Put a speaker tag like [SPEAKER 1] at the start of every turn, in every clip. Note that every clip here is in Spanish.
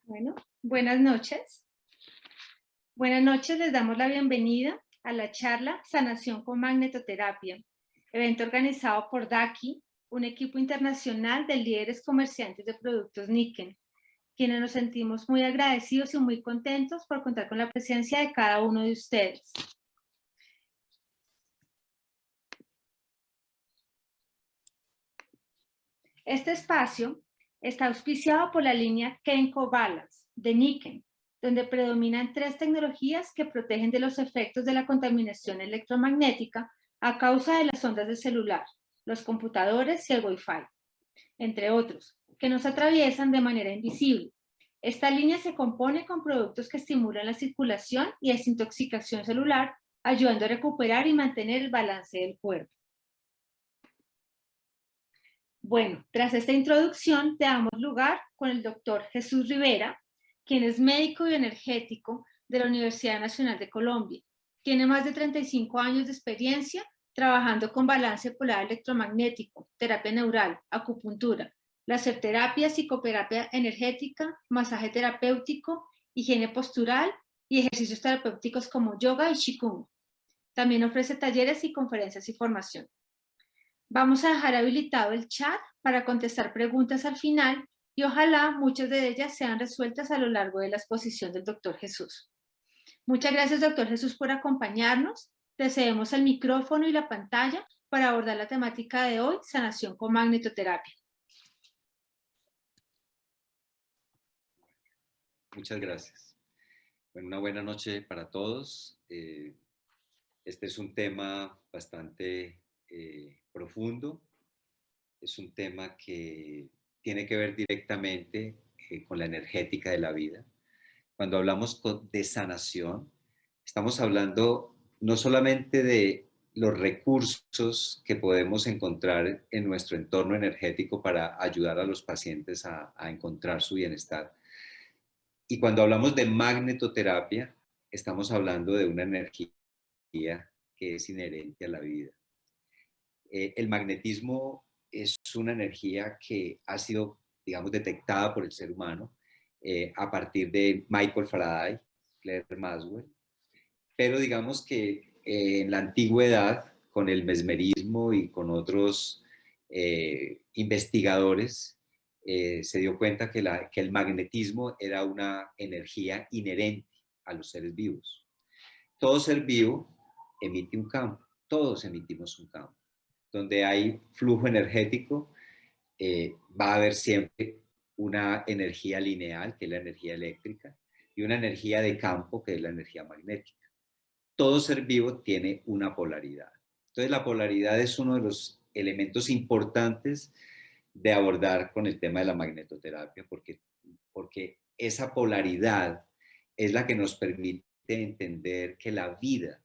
[SPEAKER 1] Bueno, buenas noches. Buenas noches, les damos la bienvenida a la charla Sanación con Magnetoterapia, evento organizado por DAKI, un equipo internacional de líderes comerciantes de productos Nikken, quienes nos sentimos muy agradecidos y muy contentos por contar con la presencia de cada uno de ustedes. Este espacio está auspiciado por la línea Kenko Balance de Nikken, donde predominan 3 tecnologías que protegen de los efectos de la contaminación electromagnética a causa de las ondas de celular, los computadores y el Wi-Fi, entre otros, que nos atraviesan de manera invisible. Esta línea se compone con productos que estimulan la circulación y desintoxicación celular, ayudando a recuperar y mantener el balance del cuerpo. Bueno, tras esta introducción, te damos lugar con el doctor Jesús Rivera, quien es médico bioenergético de la Universidad Nacional de Colombia. Tiene más de 35 años de experiencia trabajando con balance polar electromagnético, terapia neural, acupuntura, laserterapia, psicoterapia energética, masaje terapéutico, higiene postural y ejercicios terapéuticos como yoga y qigong. También ofrece talleres y conferencias y formación. Vamos a dejar habilitado el chat para contestar preguntas al final y ojalá muchas de ellas sean resueltas a lo largo de la exposición del doctor Jesús. Muchas gracias, doctor Jesús, por acompañarnos. Te cedemos el micrófono y la pantalla para abordar la temática de hoy, sanación con magnetoterapia.
[SPEAKER 2] Muchas gracias. Bueno, una buena noche para todos. Este es un tema bastante profundo. Es un tema que tiene que ver directamente con la energética de la vida. Cuando hablamos de sanación, estamos hablando no solamente de los recursos que podemos encontrar en nuestro entorno energético para ayudar a los pacientes a encontrar su bienestar. Y cuando hablamos de magnetoterapia, estamos hablando de una energía que es inherente a la vida. El magnetismo es una energía que ha sido, digamos, detectada por el ser humano a partir de Michael Faraday, Claire Maxwell, pero digamos que en la antigüedad, con el mesmerismo y con otros investigadores, se dio cuenta que el magnetismo era una energía inherente a los seres vivos. Todo ser vivo emite un campo, todos emitimos un campo. Donde hay flujo energético, va a haber siempre una energía lineal, que es la energía eléctrica, y una energía de campo, que es la energía magnética. Todo ser vivo tiene una polaridad. Entonces, la polaridad es uno de los elementos importantes de abordar con el tema de la magnetoterapia, porque esa polaridad es la que nos permite entender que la vida,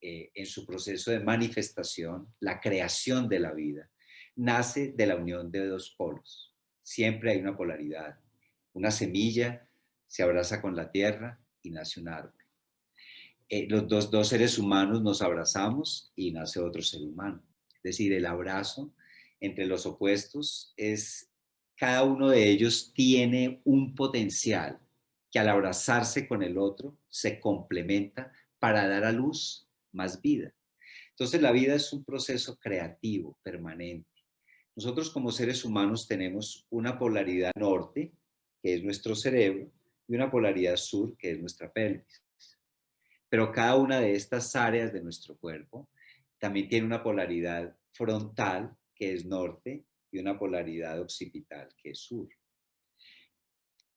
[SPEAKER 2] en su proceso de manifestación, la creación de la vida, nace de la unión de 2 polos. Siempre hay una polaridad. Una semilla se abraza con la tierra y nace un árbol. Los dos seres humanos nos abrazamos y nace otro ser humano. Es decir, el abrazo entre los opuestos cada uno de ellos tiene un potencial que al abrazarse con el otro se complementa para dar a luz más vida. Entonces la vida es un proceso creativo, permanente. Nosotros como seres humanos tenemos una polaridad norte, que es nuestro cerebro, y una polaridad sur, que es nuestra pelvis. Pero cada una de estas áreas de nuestro cuerpo también tiene una polaridad frontal, que es norte, y una polaridad occipital, que es sur.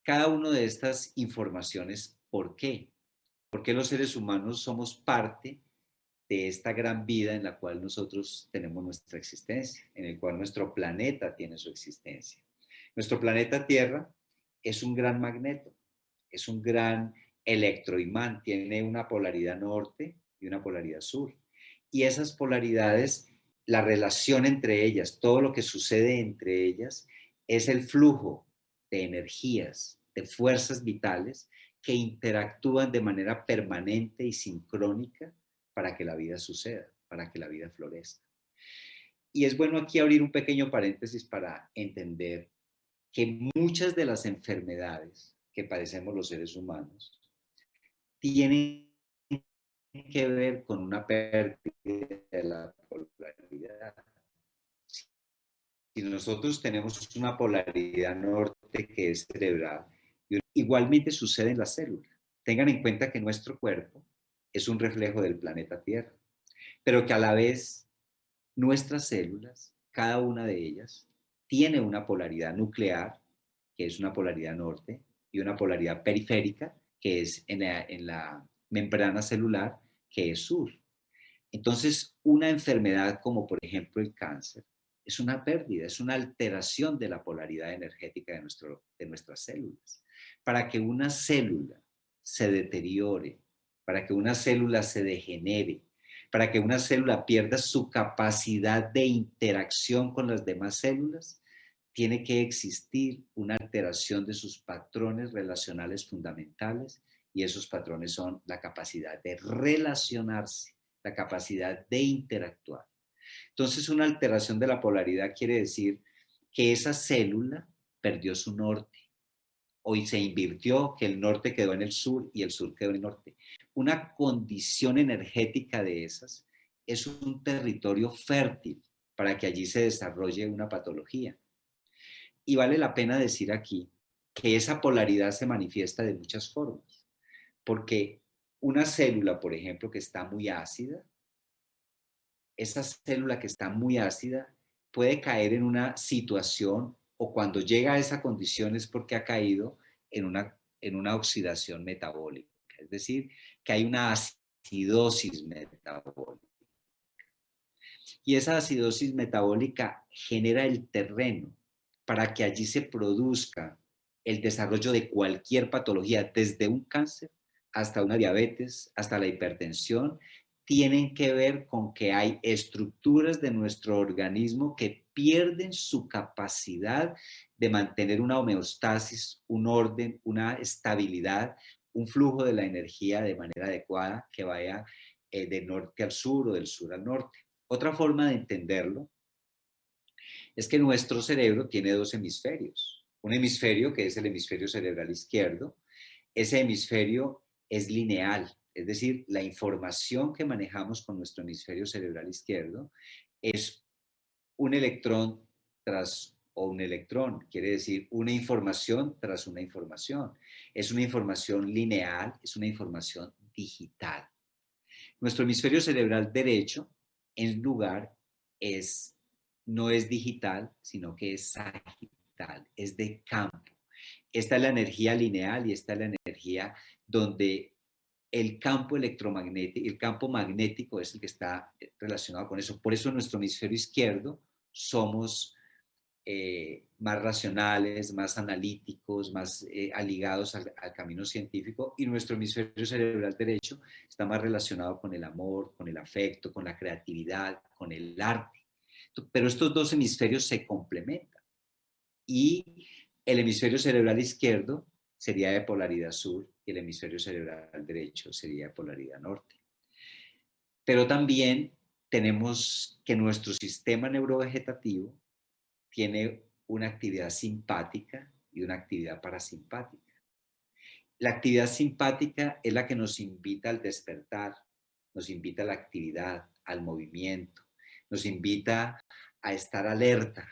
[SPEAKER 2] Cada una de estas informaciones, ¿por qué? Porque los seres humanos somos parte de esta gran vida en la cual nosotros tenemos nuestra existencia, en el cual nuestro planeta tiene su existencia. Nuestro planeta Tierra es un gran magneto, es un gran electroimán, tiene una polaridad norte y una polaridad sur. Y esas polaridades, la relación entre ellas, todo lo que sucede entre ellas, es el flujo de energías, de fuerzas vitales que interactúan de manera permanente y sincrónica para que la vida suceda, para que la vida florezca. Y es bueno aquí abrir un pequeño paréntesis para entender que muchas de las enfermedades que padecemos los seres humanos tienen que ver con una pérdida de la polaridad. Si nosotros tenemos una polaridad norte que es cerebral, igualmente sucede en la célula. Tengan en cuenta que nuestro cuerpo es un reflejo del planeta Tierra, pero que a la vez nuestras células, cada una de ellas, tiene una polaridad nuclear, que es una polaridad norte, y una polaridad periférica, que es en la membrana celular, que es sur. Entonces, una enfermedad como por ejemplo el cáncer es una pérdida, es una alteración de la polaridad energética de nuestras células. Para que una célula se deteriore, para que una célula se degenere, para que una célula pierda su capacidad de interacción con las demás células, tiene que existir una alteración de sus patrones relacionales fundamentales, y esos patrones son la capacidad de relacionarse, la capacidad de interactuar. Entonces, una alteración de la polaridad quiere decir que esa célula perdió su norte, hoy se invirtió, que el norte quedó en el sur y el sur quedó en el norte. Una condición energética de esas es un territorio fértil para que allí se desarrolle una patología. Y vale la pena decir aquí que esa polaridad se manifiesta de muchas formas, porque una célula, por ejemplo, que está muy ácida, esa célula que está muy ácida puede caer en una situación, o cuando llega a esa condición es porque ha caído en una oxidación metabólica, es decir, que hay una acidosis metabólica. Y esa acidosis metabólica genera el terreno para que allí se produzca el desarrollo de cualquier patología, desde un cáncer hasta una diabetes, hasta la hipertensión, tienen que ver con que hay estructuras de nuestro organismo que pierden su capacidad de mantener una homeostasis, un orden, una estabilidad, un flujo de la energía de manera adecuada que vaya de norte al sur o del sur al norte. Otra forma de entenderlo es que nuestro cerebro tiene dos hemisferios. Un hemisferio que es el hemisferio cerebral izquierdo. Ese hemisferio es lineal, es decir, la información que manejamos con nuestro hemisferio cerebral izquierdo es un electrón tras o un electrón, quiere decir una información tras una información. Es una información lineal, es una información digital. Nuestro hemisferio cerebral derecho, en lugar, no es digital, sino que es sagital, es de campo. Esta es la energía lineal y esta es la energía donde el campo electromagnético, el campo magnético es el que está relacionado con eso. Por eso en nuestro hemisferio izquierdo somos más racionales, más analíticos, más aligados al camino científico, y nuestro hemisferio cerebral derecho está más relacionado con el amor, con el afecto, con la creatividad, con el arte. Pero estos dos hemisferios se complementan, y el hemisferio cerebral izquierdo sería de polaridad sur y el hemisferio cerebral derecho sería de polaridad norte. Pero también tenemos que nuestro sistema neurovegetativo tiene una actividad simpática y una actividad parasimpática. La actividad simpática es la que nos invita al despertar, nos invita a la actividad, al movimiento, nos invita a estar alerta,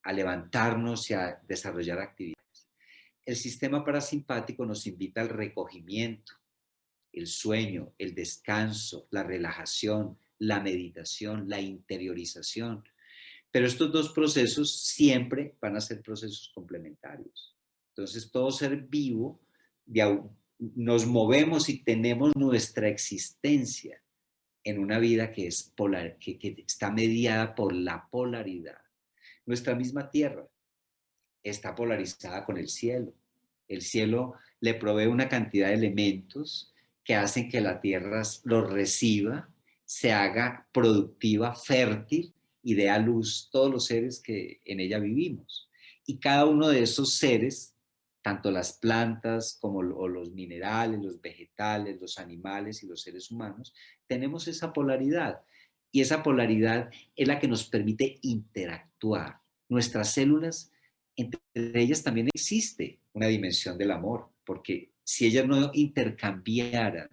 [SPEAKER 2] a levantarnos y a desarrollar actividades. El sistema parasimpático nos invita al recogimiento, el sueño, el descanso, la relajación, la meditación, la interiorización. Pero estos dos procesos siempre van a ser procesos complementarios. Entonces, todo ser vivo, nos movemos y tenemos nuestra existencia en una vida que está mediada por la polaridad. Nuestra misma tierra está polarizada con el cielo. El cielo le provee una cantidad de elementos que hacen que la tierra los reciba, se haga productiva, fértil y dé a luz todos los seres que en ella vivimos. Y cada uno de esos seres, tanto las plantas como los minerales, los vegetales, los animales y los seres humanos, tenemos esa polaridad. Y esa polaridad es la que nos permite interactuar. Nuestras células, entre ellas también existe una dimensión del amor, porque si ellas no intercambiaran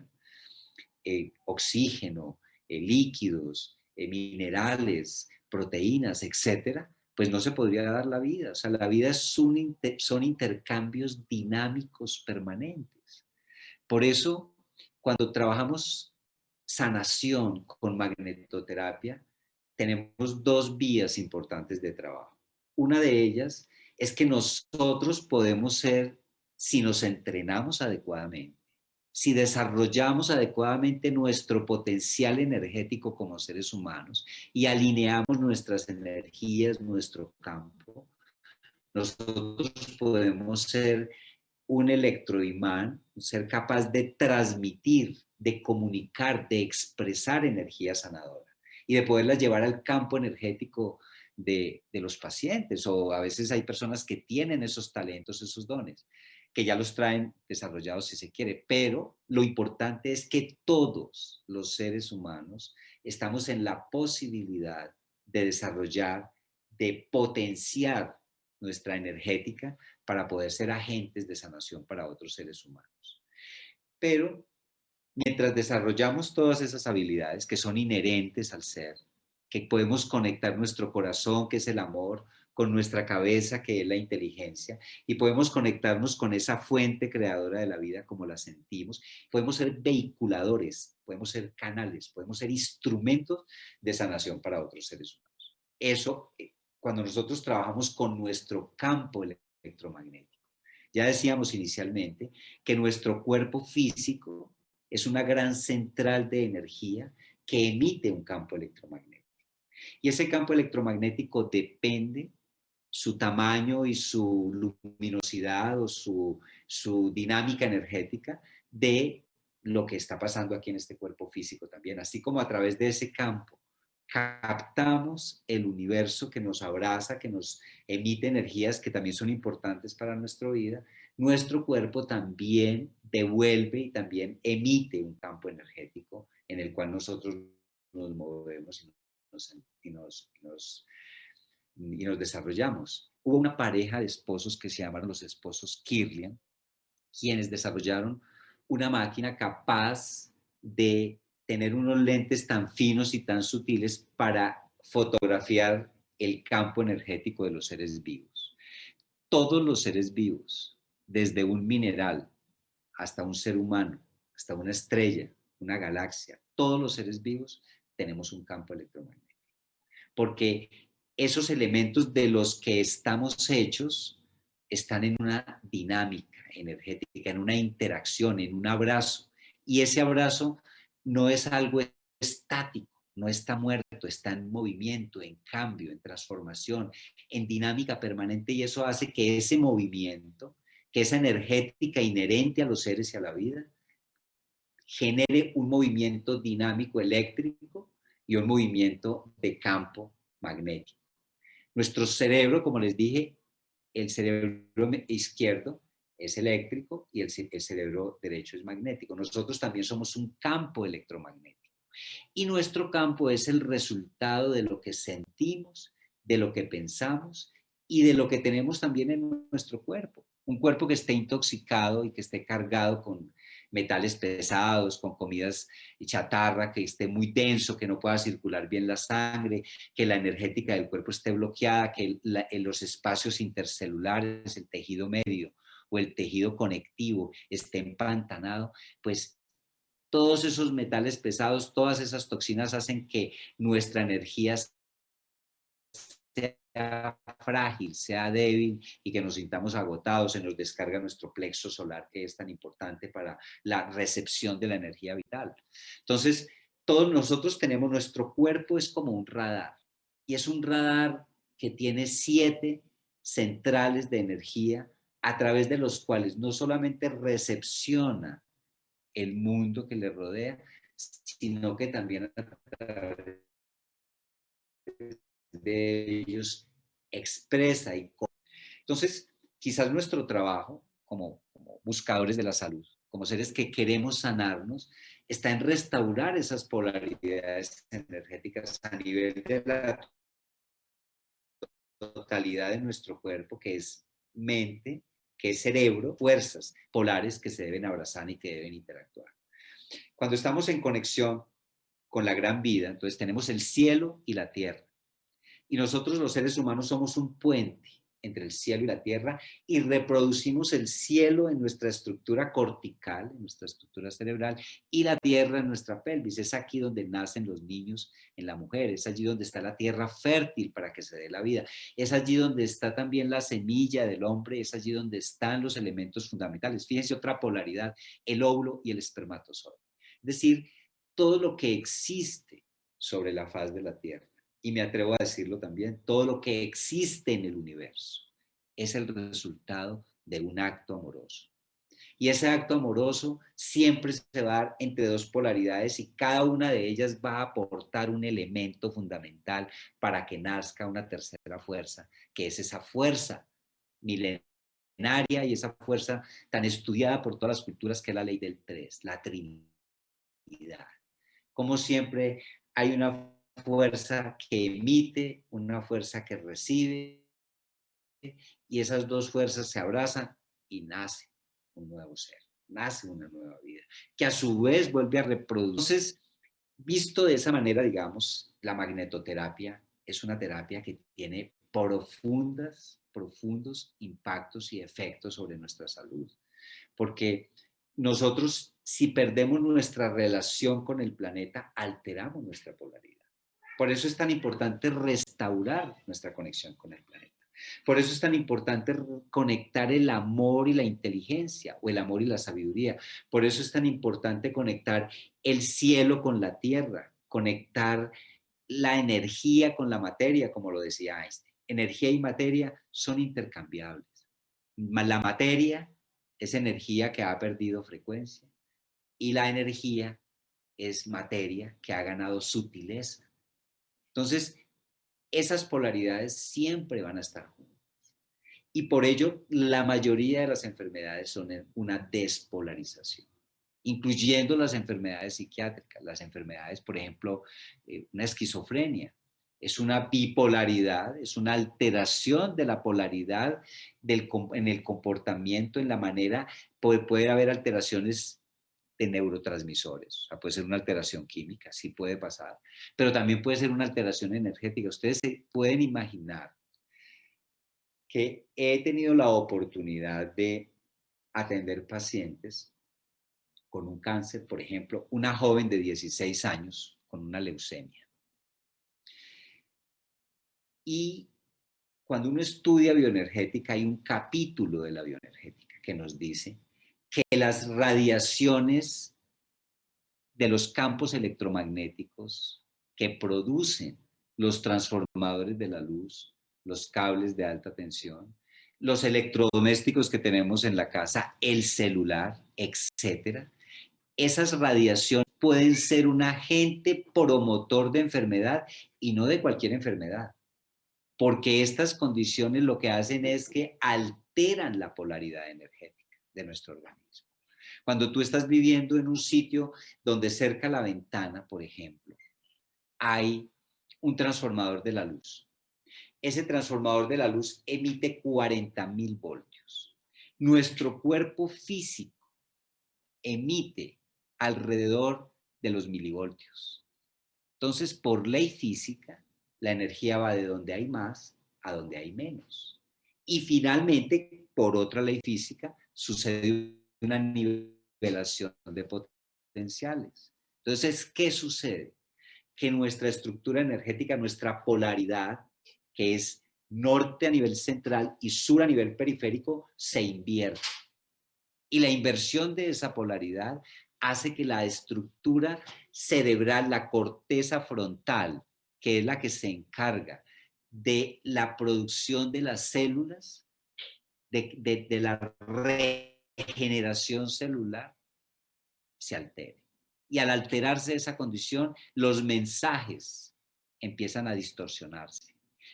[SPEAKER 2] oxígeno, líquidos, minerales, proteínas, etcétera, pues no se podría dar la vida. O sea, la vida son intercambios dinámicos permanentes. Por eso, cuando trabajamos sanación con magnetoterapia, tenemos dos vías importantes de trabajo. Una de ellas es que nosotros podemos ser, si nos entrenamos adecuadamente, si desarrollamos adecuadamente nuestro potencial energético como seres humanos y alineamos nuestras energías, nuestro campo, nosotros podemos ser un electroimán, ser capaz de transmitir, de comunicar, de expresar energía sanadora y de poderlas llevar al campo energético de los pacientes. O a veces hay personas que tienen esos talentos, esos dones, que ya los traen desarrollados si se quiere, pero lo importante es que todos los seres humanos estamos en la posibilidad de desarrollar, de potenciar nuestra energética para poder ser agentes de sanación para otros seres humanos. Pero mientras desarrollamos todas esas habilidades que son inherentes al ser, que podemos conectar nuestro corazón, que es el amor, con nuestra cabeza, que es la inteligencia, y podemos conectarnos con esa fuente creadora de la vida como la sentimos, podemos ser vehiculadores, podemos ser canales, podemos ser instrumentos de sanación para otros seres humanos. Eso, cuando nosotros trabajamos con nuestro campo electromagnético. Ya decíamos inicialmente que nuestro cuerpo físico es una gran central de energía que emite un campo electromagnético. Y ese campo electromagnético depende su tamaño y su luminosidad o su dinámica energética de lo que está pasando aquí en este cuerpo físico también. Así como a través de ese campo captamos el universo que nos abraza, que nos emite energías que también son importantes para nuestra vida, nuestro cuerpo también devuelve y también emite un campo energético en el cual nosotros nos movemos y nos desarrollamos. Hubo una pareja de esposos que se llamaron los esposos Kirlian, quienes desarrollaron una máquina capaz de tener unos lentes tan finos y tan sutiles para fotografiar el campo energético de los seres vivos. Todos los seres vivos, desde un mineral hasta un ser humano, hasta una estrella, una galaxia, todos los seres vivos tenemos un campo electromagnético. Porque esos elementos de los que estamos hechos están en una dinámica energética, en una interacción, en un abrazo. Y ese abrazo no es algo estático, no está muerto, está en movimiento, en cambio, en transformación, en dinámica permanente, y eso hace que ese movimiento, que esa energética inherente a los seres y a la vida, genere un movimiento dinámico eléctrico y un movimiento de campo magnético. Nuestro cerebro, como les dije, el cerebro izquierdo es eléctrico y el cerebro derecho es magnético. Nosotros también somos un campo electromagnético. Y nuestro campo es el resultado de lo que sentimos, de lo que pensamos y de lo que tenemos también en nuestro cuerpo. Un cuerpo que esté intoxicado y que esté cargado con metales pesados, con comidas chatarra, que esté muy denso, que no pueda circular bien la sangre, que la energética del cuerpo esté bloqueada, que en los espacios intercelulares, el tejido medio o el tejido conectivo esté empantanado, pues todos esos metales pesados, todas esas toxinas hacen que nuestra energía sea frágil, sea débil y que nos sintamos agotados, se nos descarga nuestro plexo solar que es tan importante para la recepción de la energía vital. Entonces, todos nosotros tenemos, nuestro cuerpo es como un radar y es un radar que tiene 7 centrales de energía a través de los cuales no solamente recepciona el mundo que le rodea, sino que también a través de ellos expresa y Entonces, quizás nuestro trabajo como buscadores de la salud, como seres que queremos sanarnos, está en restaurar esas polaridades energéticas a nivel de la totalidad de nuestro cuerpo, que es mente, que es cerebro, fuerzas polares que se deben abrazar y que deben interactuar. Cuando estamos en conexión con la gran vida, entonces tenemos el cielo y la tierra. Y nosotros los seres humanos somos un puente entre el cielo y la tierra y reproducimos el cielo en nuestra estructura cortical, en nuestra estructura cerebral, y la tierra en nuestra pelvis. Es aquí donde nacen los niños en la mujer, es allí donde está la tierra fértil para que se dé la vida, es allí donde está también la semilla del hombre, es allí donde están los elementos fundamentales. Fíjense otra polaridad, el óvulo y el espermatozoide. Es decir, todo lo que existe sobre la faz de la tierra, y me atrevo a decirlo también, todo lo que existe en el universo es el resultado de un acto amoroso. Y ese acto amoroso siempre se va a dar entre dos polaridades y cada una de ellas va a aportar un elemento fundamental para que nazca una tercera fuerza, que es esa fuerza milenaria y esa fuerza tan estudiada por todas las culturas que es la ley del tres, la Trinidad. Como siempre, hay una fuerza que emite, una fuerza que recibe, y esas dos fuerzas se abrazan y nace un nuevo ser, nace una nueva vida, que a su vez vuelve a reproducir. Entonces, visto de esa manera, digamos, la magnetoterapia es una terapia que tiene profundos impactos y efectos sobre nuestra salud, porque nosotros, si perdemos nuestra relación con el planeta, alteramos nuestra polaridad. Por eso es tan importante restaurar nuestra conexión con el planeta. Por eso es tan importante conectar el amor y la inteligencia, o el amor y la sabiduría. Por eso es tan importante conectar el cielo con la tierra, conectar la energía con la materia, como lo decía Einstein. Energía y materia son intercambiables. La materia es energía que ha perdido frecuencia y la energía es materia que ha ganado sutileza. Entonces, esas polaridades siempre van a estar juntas. Y por ello, la mayoría de las enfermedades son una despolarización, incluyendo las enfermedades psiquiátricas, las enfermedades, por ejemplo, una esquizofrenia. Es una bipolaridad, es una alteración de la polaridad en el comportamiento, en la manera, puede haber alteraciones de neurotransmisores, o sea, puede ser una alteración química, sí puede pasar, pero también puede ser una alteración energética. Ustedes se pueden imaginar que he tenido la oportunidad de atender pacientes con un cáncer, por ejemplo, una joven de 16 años con una leucemia. Y cuando uno estudia bioenergética, hay un capítulo de la bioenergética que nos dice que las radiaciones de los campos electromagnéticos que producen los transformadores de la luz, los cables de alta tensión, los electrodomésticos que tenemos en la casa, el celular, etcétera, esas radiaciones pueden ser un agente promotor de enfermedad y no de cualquier enfermedad, porque estas condiciones lo que hacen es que alteran la polaridad energética de nuestro organismo. Cuando tú estás viviendo en un sitio donde cerca a la ventana, por ejemplo, hay un transformador de la luz. Ese transformador de la luz emite 40.000 voltios. Nuestro cuerpo físico emite alrededor de los milivoltios. Entonces, por ley física, la energía va de donde hay más a donde hay menos. Y finalmente, por otra ley física, sucede una nivelación de potenciales. Entonces, ¿qué sucede? Que nuestra estructura energética, nuestra polaridad, que es norte a nivel central y sur a nivel periférico, se invierte. Y la inversión de esa polaridad hace que la estructura cerebral, la corteza frontal, que es la que se encarga de la producción de las células, de la regeneración celular, se altere. Y al alterarse esa condición, los mensajes empiezan a distorsionarse.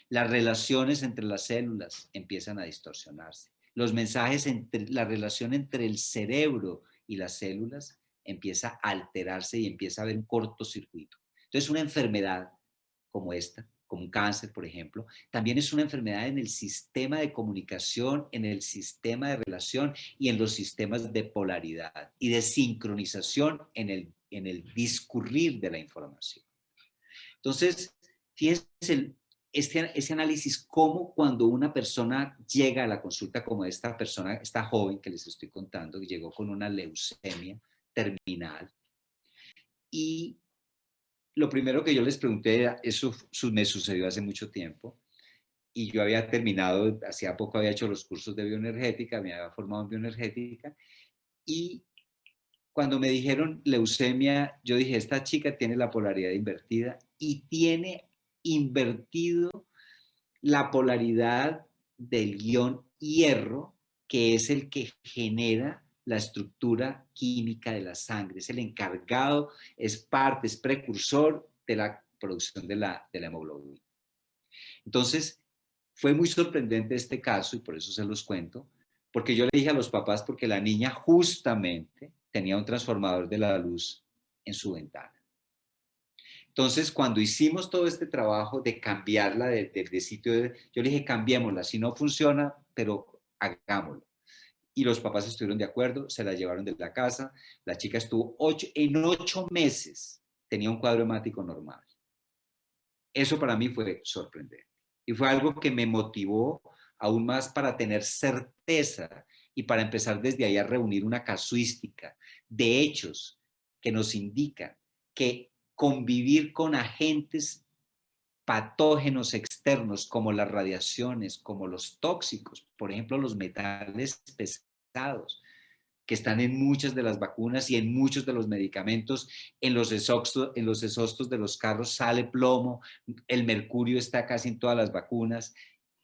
[SPEAKER 2] Las relaciones entre las células empiezan a distorsionarse. Los mensajes entre la relación entre el cerebro y las células empieza a alterarse y empieza a haber un cortocircuito. Entonces, una enfermedad como esta, como un cáncer, por ejemplo, también es una enfermedad en el sistema de comunicación, en el sistema de relación y en los sistemas de polaridad y de sincronización en el discurrir de la información. Entonces, fíjense ese análisis, cómo cuando una persona llega a la consulta como esta persona, esta joven que les estoy contando, que llegó con una leucemia terminal, y lo primero que yo les pregunté era, eso me sucedió hace mucho tiempo, y yo había terminado, hacía poco había hecho los cursos de bioenergética, me había formado en bioenergética, y cuando me dijeron leucemia, yo dije, esta chica tiene la polaridad invertida y tiene invertido la polaridad del ion hierro, que es el que genera la estructura química de la sangre, es el encargado, es parte, es precursor de la producción de la hemoglobina. Entonces, fue muy sorprendente este caso y por eso se los cuento, porque yo le dije a los papás porque la niña justamente tenía un transformador de la luz en su ventana. Entonces, cuando hicimos todo este trabajo de cambiarla de sitio, yo le dije, cambiémosla, si no funciona, pero hagámoslo. Y los papás estuvieron de acuerdo, se la llevaron de la casa, la chica estuvo en 8 meses, tenía un cuadro hemático normal. Eso para mí fue sorprendente. Y fue algo que me motivó aún más para tener certeza y para empezar desde ahí a reunir una casuística de hechos que nos indican que convivir con agentes patógenos externos como las radiaciones, como los tóxicos, por ejemplo, los metales pesados, que están en muchas de las vacunas y en muchos de los medicamentos, en los exhaustos de los carros sale plomo, el mercurio está casi en todas las vacunas.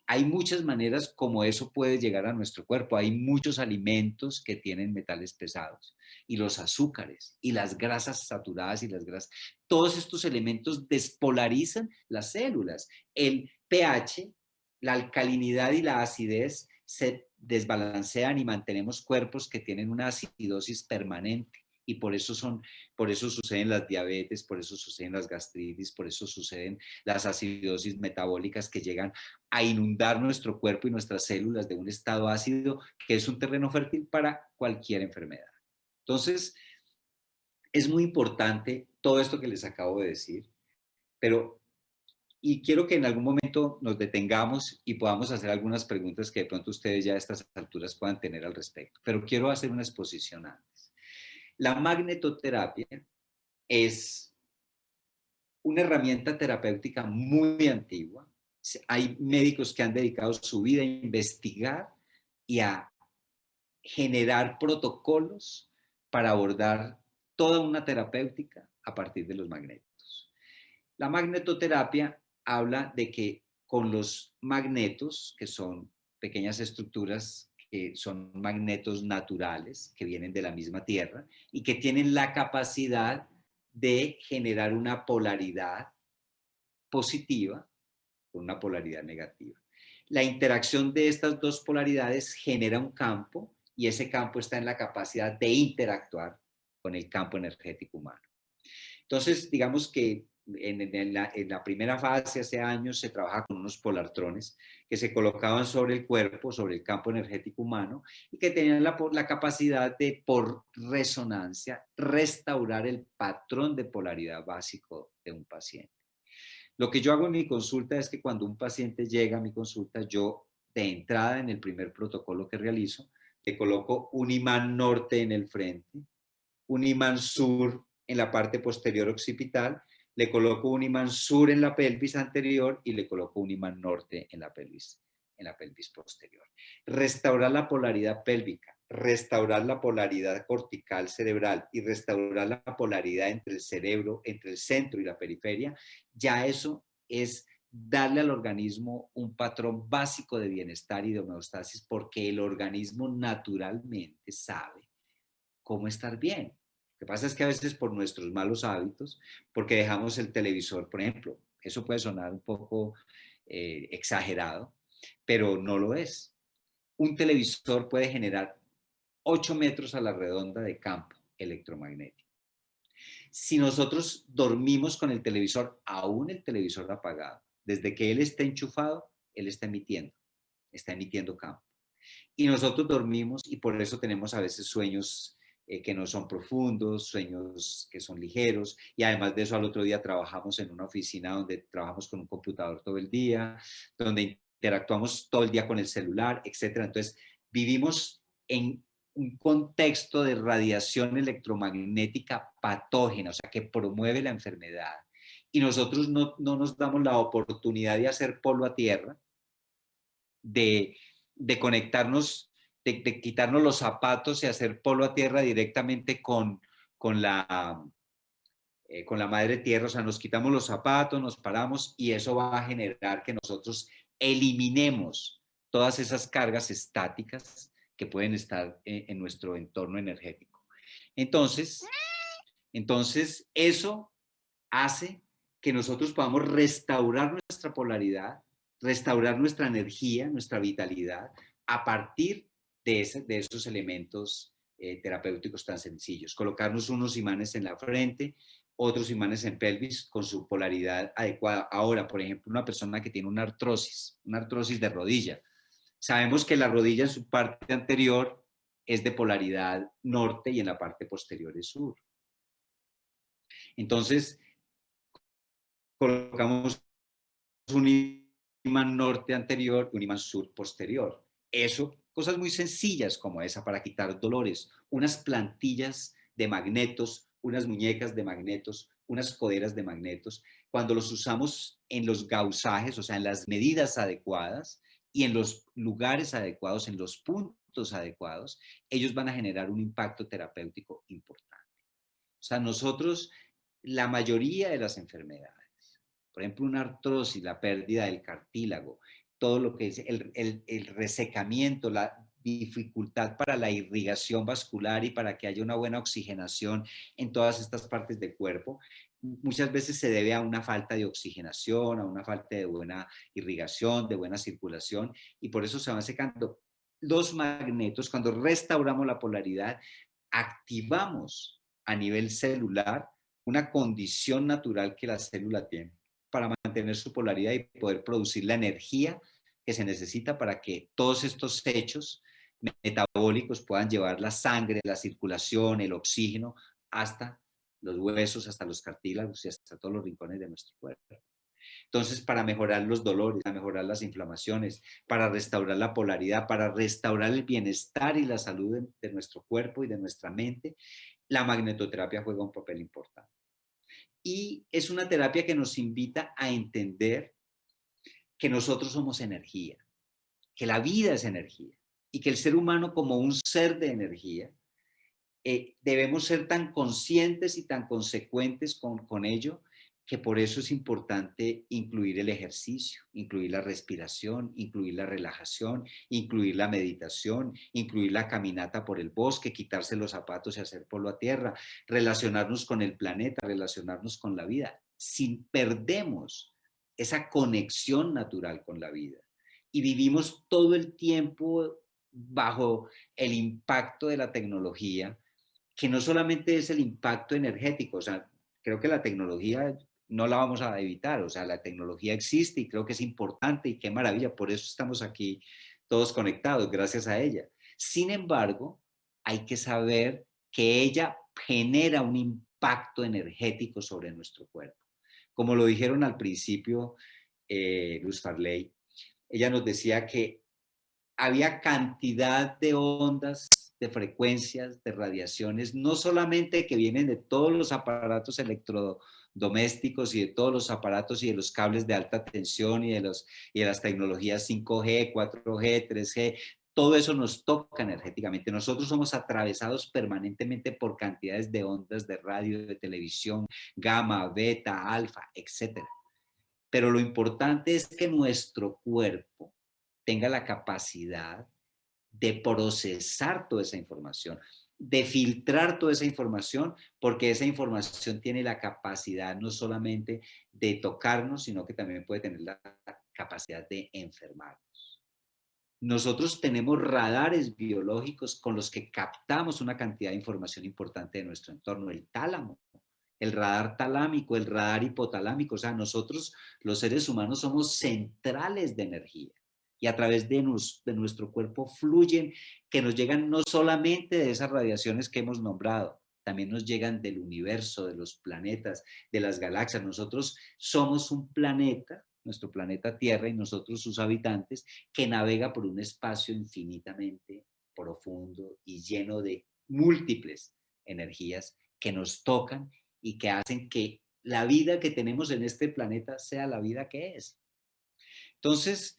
[SPEAKER 2] Hay muchas maneras como eso puede llegar a nuestro cuerpo. Hay muchos alimentos que tienen metales pesados y los azúcares y las grasas saturadas y las grasas. Todos estos elementos despolarizan las células. El pH, la alcalinidad y la acidez se desbalancean y mantenemos cuerpos que tienen una acidosis permanente. Y por eso suceden las diabetes, por eso suceden las gastritis, por eso suceden las acidosis metabólicas que llegan a inundar nuestro cuerpo y nuestras células de un estado ácido que es un terreno fértil para cualquier enfermedad. Entonces, es muy importante todo esto que les acabo de decir, pero y quiero que en algún momento nos detengamos y podamos hacer algunas preguntas que de pronto ustedes ya a estas alturas puedan tener al respecto. Pero quiero hacer una exposición antes. La magnetoterapia es una herramienta terapéutica muy antigua. Hay médicos que han dedicado su vida a investigar y a generar protocolos para abordar toda una terapéutica a partir de los magnetos. La magnetoterapia habla de que con los magnetos, que son pequeñas estructuras que son magnetos naturales, que vienen de la misma Tierra y que tienen la capacidad de generar una polaridad positiva con una polaridad negativa. La interacción de estas dos polaridades genera un campo y ese campo está en la capacidad de interactuar con el campo energético humano. Entonces, digamos que en la primera fase, hace años, se trabaja con unos polartrones que se colocaban sobre el cuerpo, sobre el campo energético humano, y que tenían la capacidad de, por resonancia, restaurar el patrón de polaridad básico de un paciente. Lo que yo hago en mi consulta es que cuando un paciente llega a mi consulta, yo de entrada en el primer protocolo que realizo, le coloco un imán norte en el frente, un imán sur en la parte posterior occipital, le coloco un imán sur en la pelvis anterior y le coloco un imán norte en la pelvis posterior. Restaurar la polaridad pélvica, restaurar la polaridad cortical cerebral y restaurar la polaridad entre el cerebro, entre el centro y la periferia, ya eso es darle al organismo un patrón básico de bienestar y de homeostasis porque el organismo naturalmente sabe cómo estar bien. Lo que pasa es que a veces por nuestros malos hábitos, porque dejamos el televisor, por ejemplo, eso puede sonar un poco exagerado, pero no lo es. Un televisor puede generar 8 metros a la redonda de campo electromagnético. Si nosotros dormimos con el televisor, aún el televisor apagado, desde que él está enchufado, él está emitiendo campo. Y nosotros dormimos y por eso tenemos a veces sueños que no son profundos, sueños que son ligeros, y además de eso al otro día trabajamos en una oficina donde trabajamos con un computador todo el día, donde interactuamos todo el día con el celular, etcétera. Entonces vivimos en un contexto de radiación electromagnética patógena, o sea, que promueve la enfermedad. Y nosotros no nos damos la oportunidad de hacer polvo a tierra, de, de conectarnos, de quitarnos los zapatos y hacer polvo a tierra directamente con con la madre tierra. O sea, nos quitamos los zapatos, nos paramos y eso va a generar que nosotros eliminemos todas esas cargas estáticas que pueden estar en nuestro entorno energético. Entonces, eso hace que nosotros podamos restaurar nuestra polaridad, restaurar nuestra energía, nuestra vitalidad, a partir de esos elementos terapéuticos tan sencillos. Colocarnos unos imanes en la frente, otros imanes en pelvis con su polaridad adecuada. Ahora, por ejemplo, una persona que tiene una artrosis de rodilla. Sabemos que la rodilla en su parte anterior es de polaridad norte y en la parte posterior es sur. Entonces, colocamos un imán norte anterior y un imán sur posterior. Eso, cosas muy sencillas como esa para quitar dolores, unas plantillas de magnetos, unas muñecas de magnetos, unas coderas de magnetos, cuando los usamos en los gausajes, o sea, en las medidas adecuadas y en los lugares adecuados, en los puntos adecuados, ellos van a generar un impacto terapéutico importante. O sea, nosotros, la mayoría de las enfermedades, por ejemplo, una artrosis, la pérdida del cartílago, todo lo que es el resecamiento, la dificultad para la irrigación vascular y para que haya una buena oxigenación en todas estas partes del cuerpo, muchas veces se debe a una falta de oxigenación, a una falta de buena irrigación, de buena circulación, y por eso se van secando. Los magnetos, cuando restauramos la polaridad, activamos a nivel celular una condición natural que la célula tiene para mantener su polaridad y poder producir la energía que se necesita para que todos estos hechos metabólicos puedan llevar la sangre, la circulación, el oxígeno hasta los huesos, hasta los cartílagos y hasta todos los rincones de nuestro cuerpo. Entonces, para mejorar los dolores, para mejorar las inflamaciones, para restaurar la polaridad, para restaurar el bienestar y la salud de nuestro cuerpo y de nuestra mente, la magnetoterapia juega un papel importante. Y es una terapia que nos invita a entender que nosotros somos energía, que la vida es energía y que el ser humano como un ser de energía debemos ser tan conscientes y tan consecuentes con ello, que por eso es importante incluir el ejercicio, incluir la respiración, incluir la relajación, incluir la meditación, incluir la caminata por el bosque, quitarse los zapatos y hacer polvo a tierra, relacionarnos con el planeta, relacionarnos con la vida. Si perdemos esa conexión natural con la vida y vivimos todo el tiempo bajo el impacto de la tecnología, que no solamente es el impacto energético, o sea, creo que la tecnología no la vamos a evitar, o sea, la tecnología existe y creo que es importante y qué maravilla, por eso estamos aquí todos conectados, gracias a ella. Sin embargo, hay que saber que ella genera un impacto energético sobre nuestro cuerpo. Como lo dijeron al principio, Luz Farley, ella nos decía que había cantidad de ondas, de frecuencias, de radiaciones, no solamente que vienen de todos los aparatos electrodomésticos y de todos los aparatos y de los cables de alta tensión y de las tecnologías 5G, 4G, 3G, todo eso nos toca energéticamente. Nosotros somos atravesados permanentemente por cantidades de ondas de radio, de televisión, gamma, beta, alfa, etc. Pero lo importante es que nuestro cuerpo tenga la capacidad de procesar toda esa información. de filtrar toda esa información, porque esa información tiene la capacidad no solamente de tocarnos, sino que también puede tener la capacidad de enfermarnos. Nosotros tenemos radares biológicos con los que captamos una cantidad de información importante de nuestro entorno, el tálamo, el radar talámico, el radar hipotalámico. O sea, nosotros los seres humanos somos centrales de energía y a través de nuestro cuerpo fluyen, que nos llegan no solamente de esas radiaciones que hemos nombrado, también nos llegan del universo, de los planetas, de las galaxias. Nosotros somos un planeta, nuestro planeta Tierra y nosotros sus habitantes, que navega por un espacio infinitamente profundo y lleno de múltiples energías que nos tocan y que hacen que la vida que tenemos en este planeta sea la vida que es. Entonces,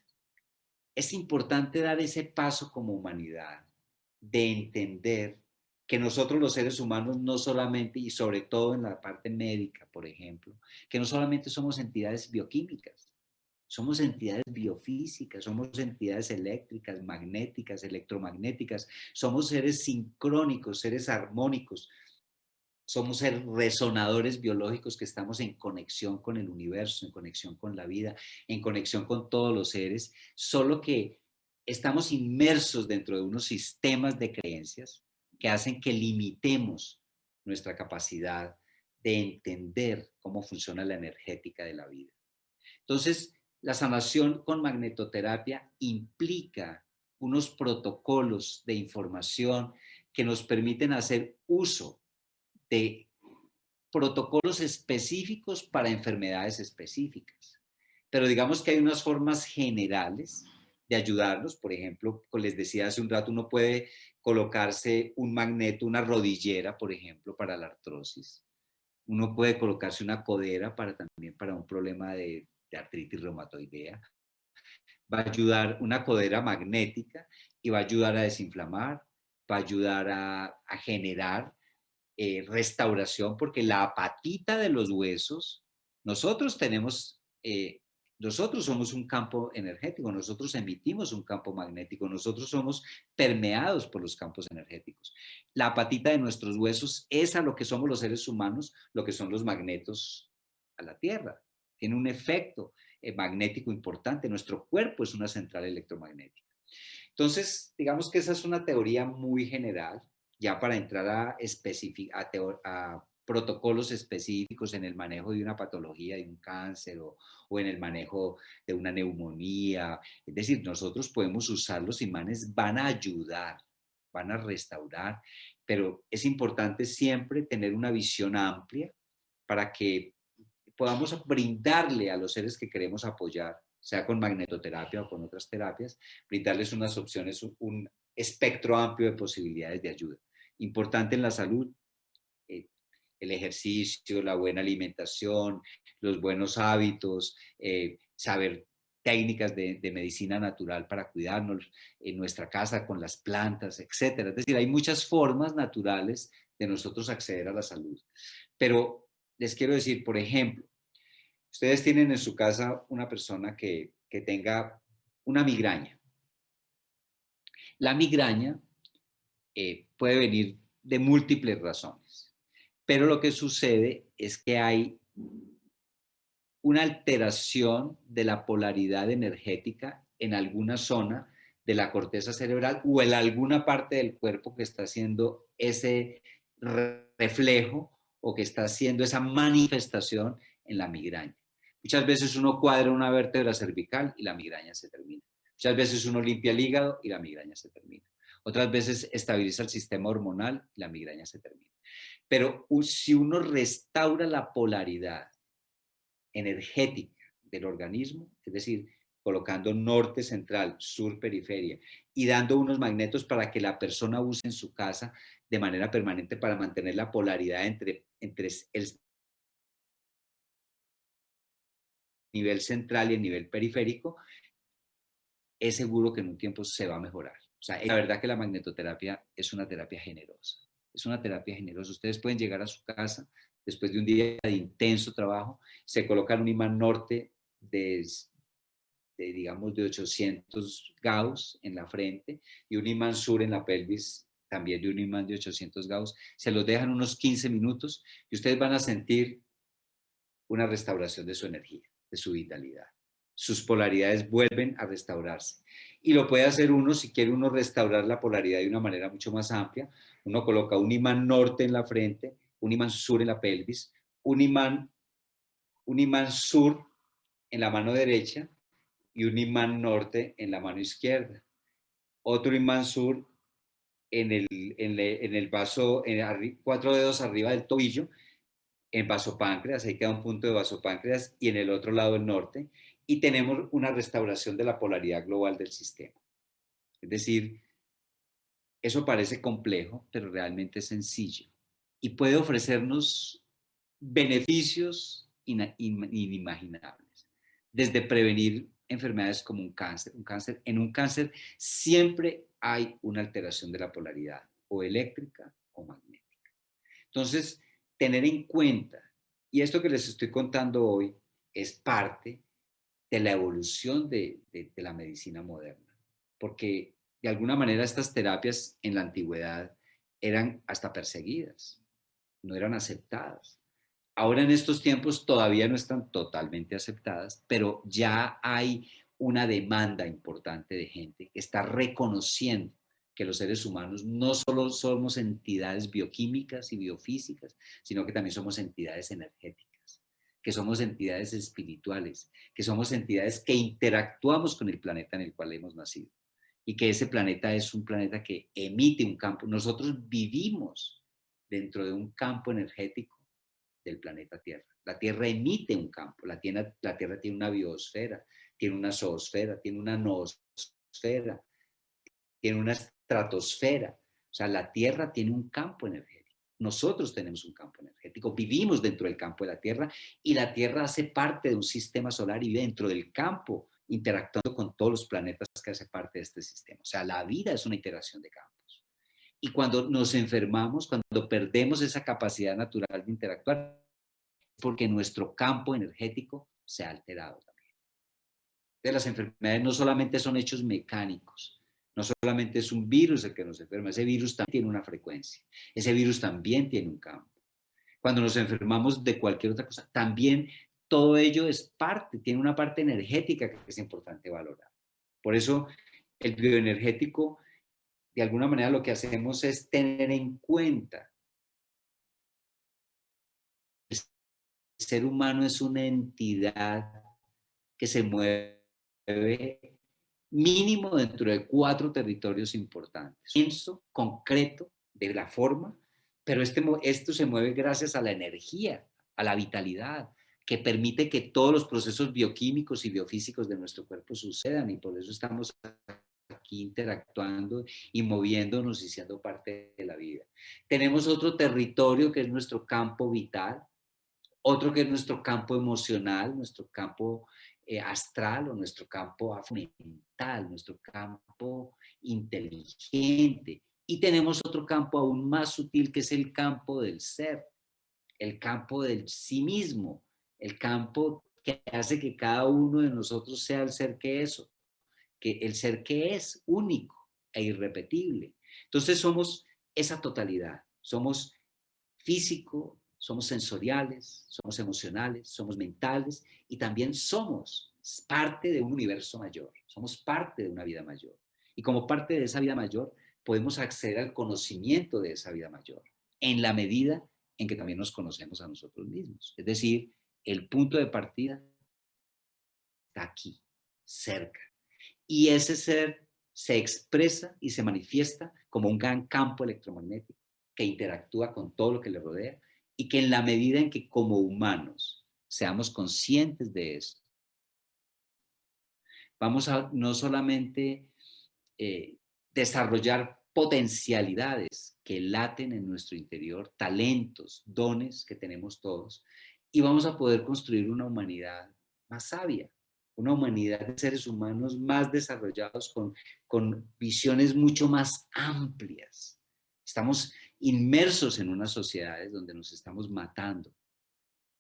[SPEAKER 2] es importante dar ese paso como humanidad, de entender que nosotros los seres humanos no solamente, y sobre todo en la parte médica, por ejemplo, que no solamente somos entidades bioquímicas, somos entidades biofísicas, somos entidades eléctricas, magnéticas, electromagnéticas, somos seres sincrónicos, seres armónicos, somos seres resonadores biológicos que estamos en conexión con el universo, en conexión con la vida, en conexión con todos los seres, solo que estamos inmersos dentro de unos sistemas de creencias que hacen que limitemos nuestra capacidad de entender cómo funciona la energética de la vida. Entonces, la sanación con magnetoterapia implica unos protocolos de información que nos permiten hacer uso de protocolos específicos para enfermedades específicas. Pero digamos que hay unas formas generales de ayudarlos. Por ejemplo, como les decía hace un rato, uno puede colocarse un magneto, una rodillera, por ejemplo, para la artrosis. Uno puede colocarse una codera también para un problema de artritis reumatoidea. Va a ayudar una codera magnética y va a ayudar a desinflamar, va a ayudar a generar restauración, porque la apatita de los huesos, nosotros tenemos, nosotros somos un campo energético, nosotros emitimos un campo magnético, nosotros somos permeados por los campos energéticos. La apatita de nuestros huesos es a lo que somos los seres humanos, lo que son los magnetos a la Tierra. Tiene un efecto magnético importante. Nuestro cuerpo es una central electromagnética. Entonces, digamos que esa es una teoría muy general, ya para entrar a protocolos específicos en el manejo de una patología, de un cáncer o en el manejo de una neumonía. Es decir, nosotros podemos usar los imanes, van a ayudar, van a restaurar, pero es importante siempre tener una visión amplia para que podamos brindarle a los seres que queremos apoyar, sea con magnetoterapia o con otras terapias, brindarles unas opciones, un espectro amplio de posibilidades de ayuda. Importante en la salud, el ejercicio, la buena alimentación, los buenos hábitos, saber técnicas de medicina natural para cuidarnos en nuestra casa con las plantas, etcétera. Es decir, hay muchas formas naturales de nosotros acceder a la salud. Pero les quiero decir, por ejemplo, ustedes tienen en su casa una persona que tenga una migraña. La migraña puede venir de múltiples razones, pero lo que sucede es que hay una alteración de la polaridad energética en alguna zona de la corteza cerebral o en alguna parte del cuerpo que está haciendo ese reflejo o que está haciendo esa manifestación en la migraña. Muchas veces uno cuadra una vértebra cervical y la migraña se termina. Muchas veces uno limpia el hígado y la migraña se termina. Otras veces estabiliza el sistema hormonal y la migraña se termina. Pero si uno restaura la polaridad energética del organismo, es decir, colocando norte, central, sur, periferia, y dando unos magnetos para que la persona use en su casa de manera permanente para mantener la polaridad entre el nivel central y el nivel periférico, es seguro que en un tiempo se va a mejorar. O sea, la verdad que la magnetoterapia es una terapia generosa. Es una terapia generosa. Ustedes pueden llegar a su casa después de un día de intenso trabajo, se colocan un imán norte digamos, de 800 Gauss en la frente y un imán sur en la pelvis también de un imán de 800 Gauss, se los dejan unos 15 minutos y ustedes van a sentir una restauración de su energía, de su vitalidad. Sus polaridades vuelven a restaurarse. Y lo puede hacer uno, si quiere uno restaurar la polaridad de una manera mucho más amplia, uno coloca un imán norte en la frente, un imán sur en la pelvis, un imán sur en la mano derecha y un imán norte en la mano izquierda. Otro imán sur en el vaso, 4 dedos arriba del tobillo, en vasopáncreas, ahí queda un punto de vasopáncreas, y en el otro lado el norte, y tenemos una restauración de la polaridad global del sistema. Es decir, eso parece complejo, pero realmente es sencillo y puede ofrecernos beneficios inimaginables, desde prevenir enfermedades como un cáncer. En un cáncer siempre hay una alteración de la polaridad, o eléctrica o magnética. Entonces, tener en cuenta, y esto que les estoy contando hoy es parte de la evolución de la medicina moderna, porque de alguna manera estas terapias en la antigüedad eran hasta perseguidas, no eran aceptadas. Ahora en estos tiempos todavía no están totalmente aceptadas, pero ya hay una demanda importante de gente que está reconociendo que los seres humanos no solo somos entidades bioquímicas y biofísicas, sino que también somos entidades energéticas, que somos entidades espirituales, que somos entidades que interactuamos con el planeta en el cual hemos nacido y que ese planeta es un planeta que emite un campo. Nosotros vivimos dentro de un campo energético del planeta Tierra. La Tierra emite un campo, la Tierra tiene una biosfera, tiene una zoosfera, tiene una noosfera, tiene una estratosfera. O sea, la Tierra tiene un campo energético. Nosotros tenemos un campo energético, vivimos dentro del campo de la Tierra y la Tierra hace parte de un sistema solar y dentro del campo interactuando con todos los planetas que hacen parte de este sistema. O sea, la vida es una interacción de campos. Y cuando nos enfermamos, cuando perdemos esa capacidad natural de interactuar, es porque nuestro campo energético se ha alterado también. Entonces, las enfermedades no solamente son hechos mecánicos, no solamente es un virus el que nos enferma, ese virus también tiene una frecuencia, ese virus también tiene un campo. Cuando nos enfermamos de cualquier otra cosa, también todo ello es parte, tiene una parte energética que es importante valorar. Por eso el bioenergético, de alguna manera lo que hacemos es tener en cuenta que el ser humano es una entidad que se mueve mínimo dentro de 4 territorios importantes. Denso, concreto, de la forma, pero esto se mueve gracias a la energía, a la vitalidad, que permite que todos los procesos bioquímicos y biofísicos de nuestro cuerpo sucedan, y por eso estamos aquí interactuando y moviéndonos y siendo parte de la vida. Tenemos otro territorio que es nuestro campo vital, otro que es nuestro campo emocional, nuestro campo astral o nuestro campo mental, nuestro campo inteligente. Y tenemos otro campo aún más sutil que es el campo del ser, el campo del sí mismo, el campo que hace que cada uno de nosotros sea el ser que es, que el ser que es único e irrepetible. Entonces somos esa totalidad, somos físico, somos sensoriales, somos emocionales, somos mentales y también somos parte de un universo mayor, somos parte de una vida mayor. Y como parte de esa vida mayor, podemos acceder al conocimiento de esa vida mayor, en la medida en que también nos conocemos a nosotros mismos. Es decir, el punto de partida está aquí, cerca. Y ese ser se expresa y se manifiesta como un gran campo electromagnético que interactúa con todo lo que le rodea y que en la medida en que como humanos seamos conscientes de esto, vamos a no solamente desarrollar potencialidades que laten en nuestro interior, talentos, dones que tenemos todos, y vamos a poder construir una humanidad más sabia, una humanidad de seres humanos más desarrollados con visiones mucho más amplias. Estamos inmersos en unas sociedades donde nos estamos matando.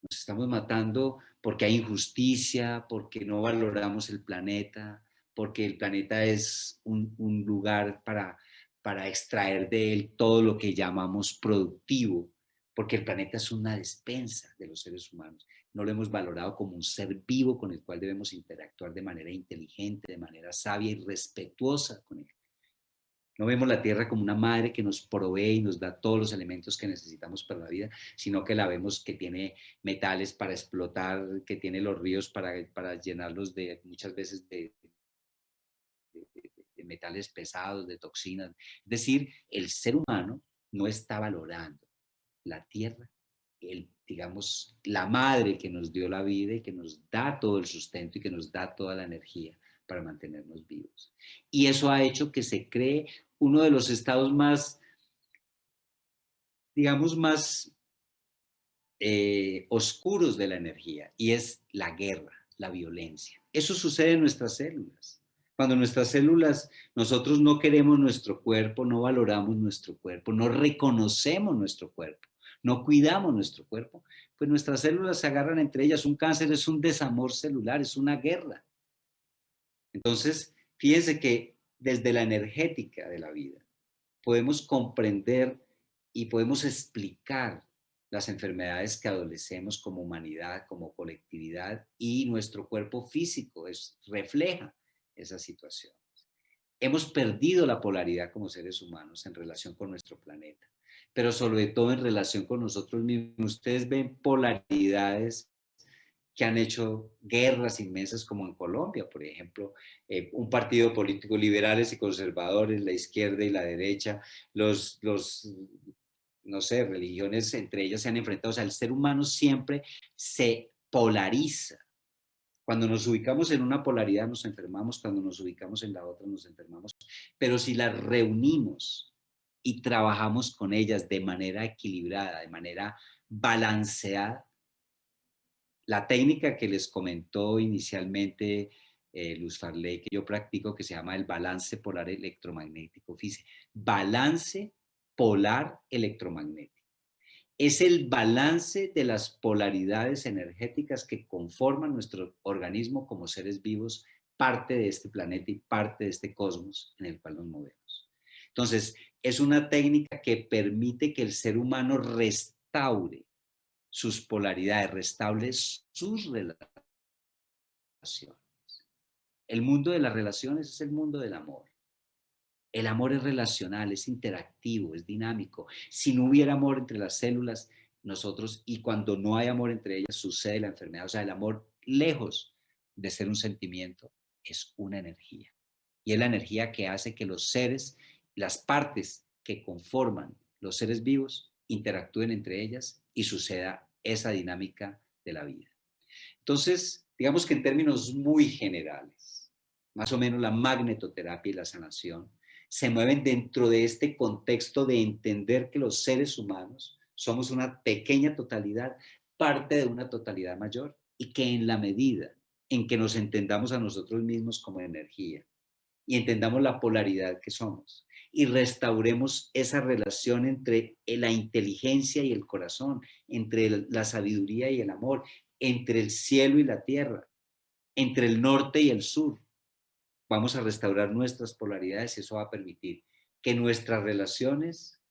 [SPEAKER 2] Nos estamos matando porque hay injusticia, porque no valoramos el planeta, porque el planeta es un lugar para extraer de él todo lo que llamamos productivo, porque el planeta es una despensa de los seres humanos. No lo hemos valorado como un ser vivo con el cual debemos interactuar de manera inteligente, de manera sabia y respetuosa con él. No vemos la tierra como una madre que nos provee y nos da todos los elementos que necesitamos para la vida, sino que la vemos que tiene metales para explotar, que tiene los ríos para llenarlos de muchas veces de metales pesados, de toxinas. Es decir, el ser humano no está valorando la tierra, digamos, la madre que nos dio la vida y que nos da todo el sustento y que nos da toda la energía para mantenernos vivos. Y eso ha hecho que se cree uno de los estados más, digamos, más oscuros de la energía, y es la guerra, la violencia. Eso sucede en nuestras células. Cuando nuestras células, nosotros no queremos nuestro cuerpo, no valoramos nuestro cuerpo, no reconocemos nuestro cuerpo, no cuidamos nuestro cuerpo, pues nuestras células se agarran entre ellas. Un cáncer es un desamor celular, es una guerra. Entonces, fíjense que desde la energética de la vida podemos comprender y podemos explicar las enfermedades que adolecemos como humanidad, como colectividad, y nuestro cuerpo físico refleja esas situaciones. Hemos perdido la polaridad como seres humanos en relación con nuestro planeta, pero sobre todo en relación con nosotros mismos. Ustedes ven polaridades que han hecho guerras inmensas como en Colombia, por ejemplo, un partido político, liberales y conservadores, la izquierda y la derecha, no sé, religiones entre ellas se han enfrentado. O sea, el ser humano siempre se polariza. Cuando nos ubicamos en una polaridad nos enfermamos, cuando nos ubicamos en la otra nos enfermamos, pero si las reunimos y trabajamos con ellas de manera equilibrada, de manera balanceada, la técnica que les comentó inicialmente Luz Farley, que yo practico, que se llama el balance polar electromagnético. Fíjense, balance polar electromagnético. Es el balance de las polaridades energéticas que conforman nuestro organismo como seres vivos, parte de este planeta y parte de este cosmos en el cual nos movemos. Entonces, es una técnica que permite que el ser humano restaure sus polaridades, restaure sus relaciones. El mundo de las relaciones es el mundo del amor. El amor es relacional, es interactivo, es dinámico. Si no hubiera amor entre las células, nosotros, y cuando no hay amor entre ellas, sucede la enfermedad. O sea, el amor, lejos de ser un sentimiento, es una energía. Y es la energía que hace que los seres, las partes que conforman los seres vivos, interactúen entre ellas y suceda esa dinámica de la vida. Entonces, digamos que en términos muy generales, más o menos la magnetoterapia y la sanación se mueven dentro de este contexto de entender que los seres humanos somos una pequeña totalidad, parte de una totalidad mayor, y que en la medida en que nos entendamos a nosotros mismos como energía y entendamos la polaridad que somos y restauremos esa relación entre la inteligencia y el corazón, entre la sabiduría y el amor, entre el cielo y la tierra, entre el norte y el sur, vamos a restaurar nuestras polaridades y eso va a permitir que nuestras relaciones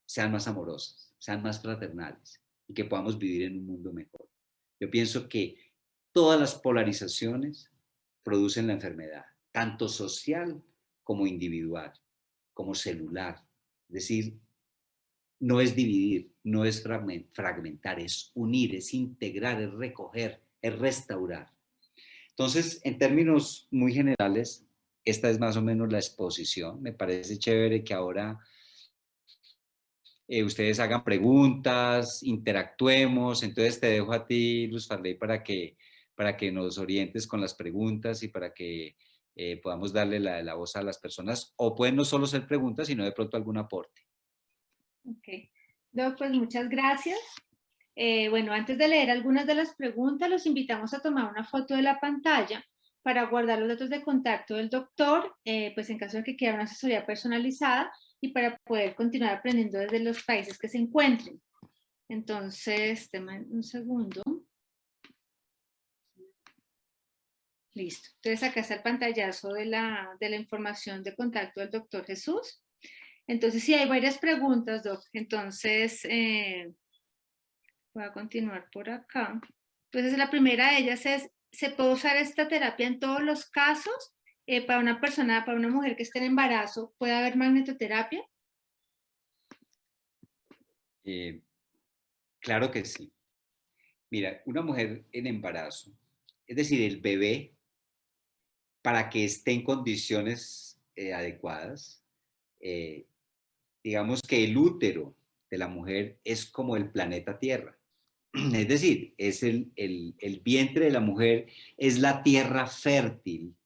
[SPEAKER 2] sean más amorosas, sean más fraternales y que podamos vivir en un mundo mejor. Yo pienso que todas las polarizaciones producen la enfermedad, tanto social como individual, como celular. Es decir, no es dividir, no es fragmentar, es unir, es integrar, es recoger, es restaurar. Entonces, en términos muy generales, esta es más o menos la exposición. Me parece chévere que ahora ustedes hagan preguntas, interactuemos. Entonces te dejo a ti, Luz Farley, para que nos orientes con las preguntas y para que podamos darle la voz a las personas. O pueden no solo ser preguntas, sino de pronto algún aporte.
[SPEAKER 1] Ok. No, pues muchas gracias. Bueno, antes de leer algunas de las preguntas, los invitamos a tomar una foto de la pantalla para guardar los datos de contacto del doctor, pues en caso de que quiera una asesoría personalizada y para poder continuar aprendiendo desde los países que se encuentren. Entonces, denme un segundo. Listo. Entonces acá está el pantallazo de la información de contacto del doctor Jesús. Entonces, sí, hay varias preguntas, Doc. Entonces, voy a continuar por acá. Entonces, la primera de ellas es, ¿se puede usar esta terapia en todos los casos? Para una persona, para una mujer que esté en embarazo, ¿puede haber magnetoterapia?
[SPEAKER 2] Eh, claro que sí. Mira, una mujer en embarazo, es decir, el bebé, para que esté en condiciones adecuadas, eh, digamos que el útero de la mujer es como el planeta Tierra. Es decir, es el vientre de la mujer, es la tierra fértil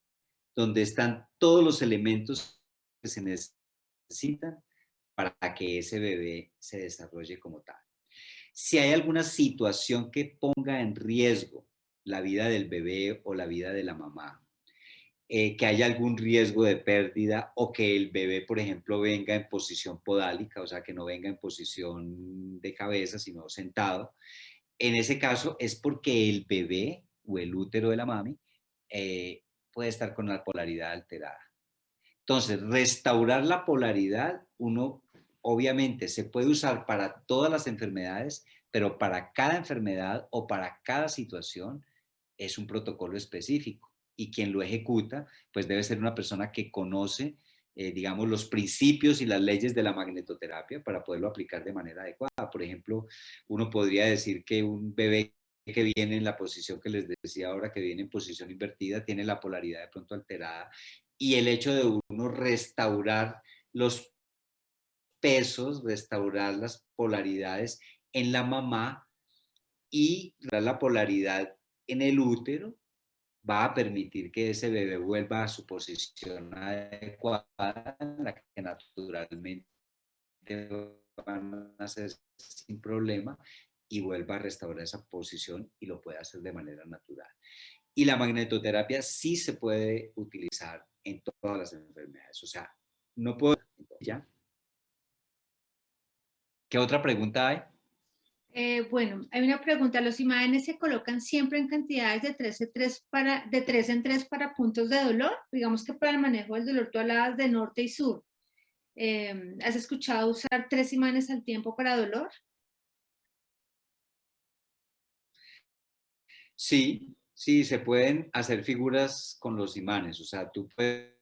[SPEAKER 2] donde están todos los elementos que se necesitan para que ese bebé se desarrolle como tal. Si hay alguna situación que ponga en riesgo la vida del bebé o la vida de la mamá, que haya algún riesgo de pérdida o que el bebé, por ejemplo, venga en posición podálica, o sea, que no venga en posición de cabeza, sino sentado, en ese caso es porque el bebé o el útero de la mami puede estar con la polaridad alterada. Entonces, restaurar la polaridad, uno obviamente se puede usar para todas las enfermedades, pero para cada enfermedad o para cada situación es un protocolo específico. Y quien lo ejecuta, pues debe ser una persona que conoce, digamos, los principios y las leyes de la magnetoterapia para poderlo aplicar de manera adecuada. Por ejemplo, uno podría decir que un bebé que viene en la posición que les decía ahora, que viene en posición invertida, tiene la polaridad de pronto alterada y el hecho de uno restaurar los pesos, restaurar las polaridades en la mamá y la polaridad en el útero va a permitir que ese bebé vuelva a su posición adecuada, en la que naturalmente van a hacer sin problema y vuelva a restaurar esa posición y lo puede hacer de manera natural. Y la magnetoterapia sí se puede utilizar en todas las enfermedades. O sea, no puedo... ¿Ya? ¿Qué otra pregunta hay?
[SPEAKER 1] Bueno, hay una pregunta. ¿Los imágenes se colocan siempre en cantidades de 3 en 3 de 3 en 3 para puntos de dolor? Digamos que para el manejo del dolor tú hablabas de norte y sur. ¿Has escuchado usar 3 imanes al tiempo para dolor?
[SPEAKER 2] Sí, sí, se pueden hacer figuras con los imanes. O sea, tú puedes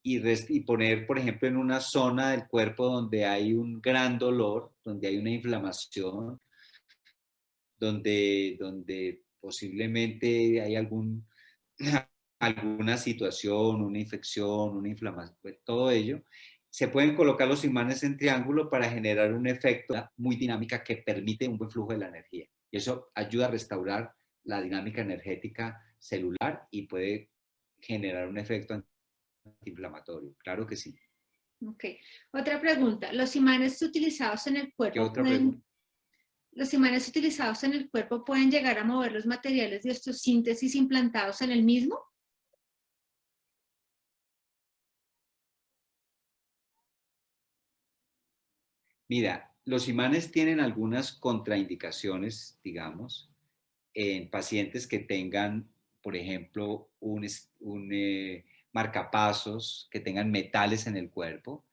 [SPEAKER 2] y poner, por ejemplo, en una zona del cuerpo donde hay un gran dolor, donde hay una inflamación, donde posiblemente hay alguna situación, una infección, una inflamación, pues, todo ello, se pueden colocar los imanes en triángulo para generar un efecto muy dinámica que permite un buen flujo de la energía. Y eso ayuda a restaurar la dinámica energética celular y puede generar un efecto antiinflamatorio. Claro que sí.
[SPEAKER 1] Ok. Otra pregunta.
[SPEAKER 2] ¿Qué otra pregunta?
[SPEAKER 1] ¿Los imanes utilizados en el cuerpo pueden llegar a mover los materiales de osteosíntesis implantados en el mismo?
[SPEAKER 2] Mira, los imanes tienen algunas contraindicaciones, digamos, en pacientes que tengan, por ejemplo, un marcapasos, que tengan metales en el cuerpo,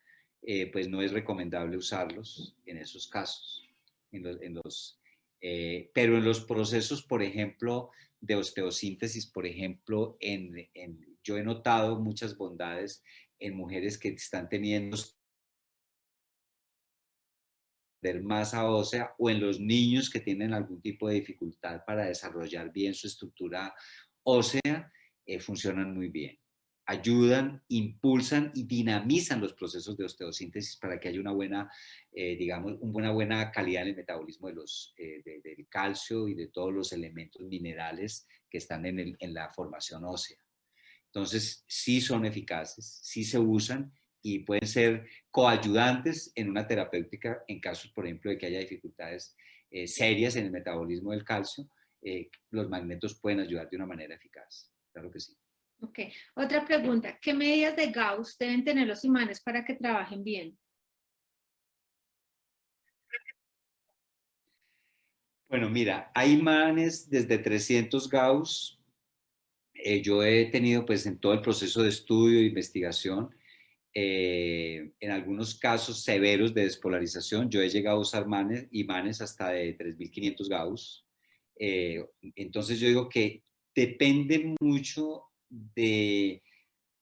[SPEAKER 2] pues no es recomendable usarlos en esos casos. Pero en los procesos, por ejemplo, de osteosíntesis, por ejemplo, yo he notado muchas bondades en mujeres que están teniendo masa ósea o en los niños que tienen algún tipo de dificultad para desarrollar bien su estructura ósea, funcionan muy bien. Ayudan, impulsan y dinamizan los procesos de osteosíntesis para que haya una buena, digamos, una buena calidad en el metabolismo del calcio y de todos los elementos minerales que están en la formación ósea. Entonces, sí son eficaces, sí se usan y pueden ser coayudantes en una terapéutica en casos, por ejemplo, de que haya dificultades serias en el metabolismo del calcio. Los magnetos pueden ayudar de una manera eficaz. Claro que sí.
[SPEAKER 1] Ok. Otra pregunta. ¿Qué medidas de Gauss deben tener los imanes para que trabajen bien?
[SPEAKER 2] Bueno, mira, hay imanes desde 300 Gauss. Yo he tenido, pues, en todo el proceso de estudio e investigación, En algunos casos severos de despolarización, yo he llegado a usar imanes hasta de 3500 Gauss. Entonces yo digo que depende mucho de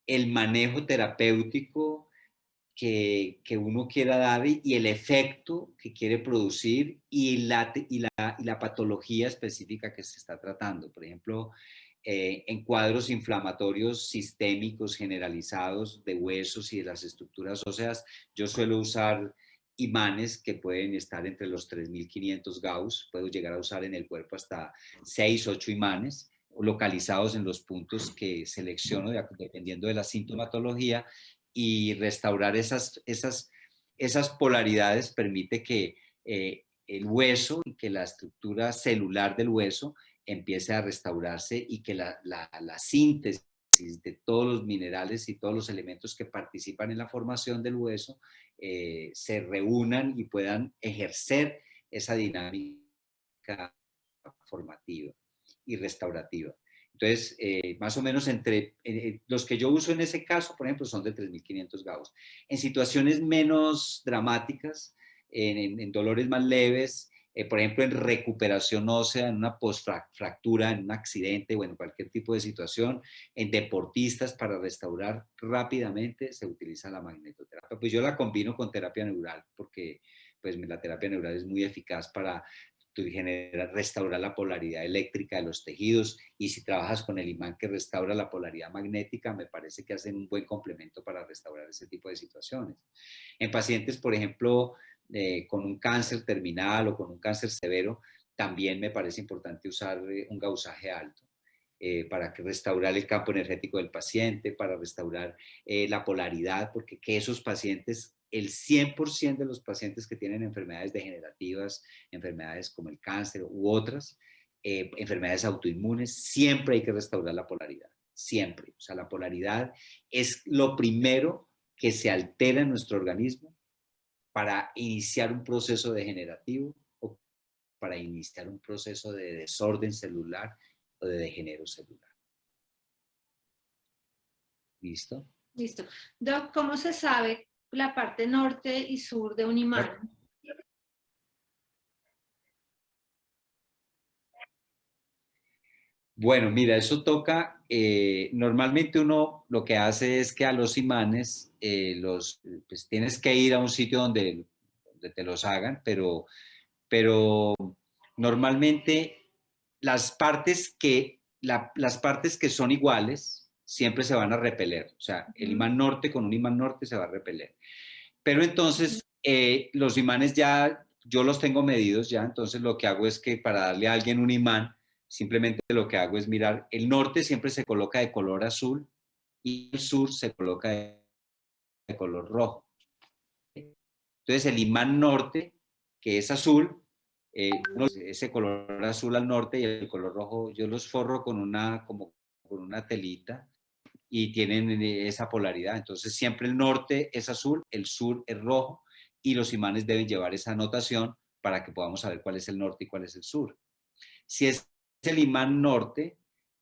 [SPEAKER 2] el manejo terapéutico que uno quiera dar y el efecto que quiere producir y la patología específica que se está tratando. Por ejemplo, en cuadros inflamatorios sistémicos generalizados de huesos y de las estructuras óseas, yo suelo usar imanes que pueden estar entre los 3500 Gauss, puedo llegar a usar en el cuerpo hasta 6, 8 imanes localizados en los puntos que selecciono dependiendo de la sintomatología, y restaurar esas polaridades permite que el hueso y que la estructura celular del hueso empiece a restaurarse y que la síntesis de todos los minerales y todos los elementos que participan en la formación del hueso se reúnan y puedan ejercer esa dinámica formativa y restaurativa. Entonces, más o menos entre los que yo uso en ese caso, por ejemplo, son de 3500 Gauss. En situaciones menos dramáticas, en dolores más leves, por ejemplo, en recuperación ósea, en una postfractura, en un accidente o en cualquier tipo de situación, en deportistas para restaurar rápidamente se utiliza la magnetoterapia. Pues yo la combino con terapia neural porque pues, la terapia neural es muy eficaz para restaurar la polaridad eléctrica de los tejidos, y si trabajas con el imán que restaura la polaridad magnética, me parece que hacen un buen complemento para restaurar ese tipo de situaciones. En pacientes, por ejemplo, con un cáncer terminal o con un cáncer severo, también me parece importante usar un gausaje alto. Para restaurar el campo energético del paciente, para restaurar la polaridad, porque que esos pacientes, el 100% de los pacientes que tienen enfermedades degenerativas, enfermedades como el cáncer u otras, enfermedades autoinmunes, siempre hay que restaurar la polaridad, siempre. O sea, la polaridad es lo primero que se altera en nuestro organismo para iniciar un proceso degenerativo o para iniciar un proceso de desorden celular o de degenero celular. ¿Listo?
[SPEAKER 1] Listo. Doc, ¿cómo se sabe la parte norte y sur de un imán?
[SPEAKER 2] Bueno, mira, eso toca, normalmente uno lo que hace es que a los imanes pues tienes que ir a un sitio donde te los hagan, pero normalmente las partes que son iguales siempre se van a repeler. O sea, el imán norte con un imán norte se va a repeler. Pero entonces los imanes ya, yo los tengo medidos ya, entonces lo que hago es que para darle a alguien un imán, simplemente lo que hago es mirar, el norte siempre se coloca de color azul y el sur se coloca de color rojo. Entonces el imán norte, que es azul, ese color azul al norte y el color rojo, yo los forro como con una telita y tienen esa polaridad. Entonces siempre el norte es azul, el sur es rojo, y los imanes deben llevar esa anotación para que podamos saber cuál es el norte y cuál es el sur. Si es el imán norte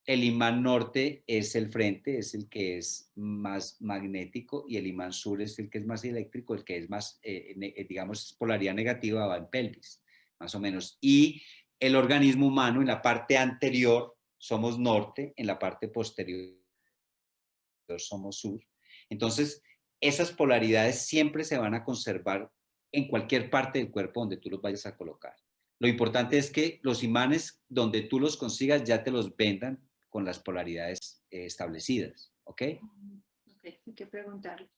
[SPEAKER 2] es el frente, es el que es más magnético, y el imán sur es el que es más eléctrico, el que es más, digamos, polaridad negativa va en pelvis, más o menos. Y el organismo humano en la parte anterior somos norte, en la parte posterior somos sur. Entonces, esas polaridades siempre se van a conservar en cualquier parte del cuerpo donde tú los vayas a colocar. Lo importante es que los imanes, donde tú los consigas, ya te los vendan con las polaridades establecidas, ¿ok?
[SPEAKER 1] Ok, hay que preguntarlo.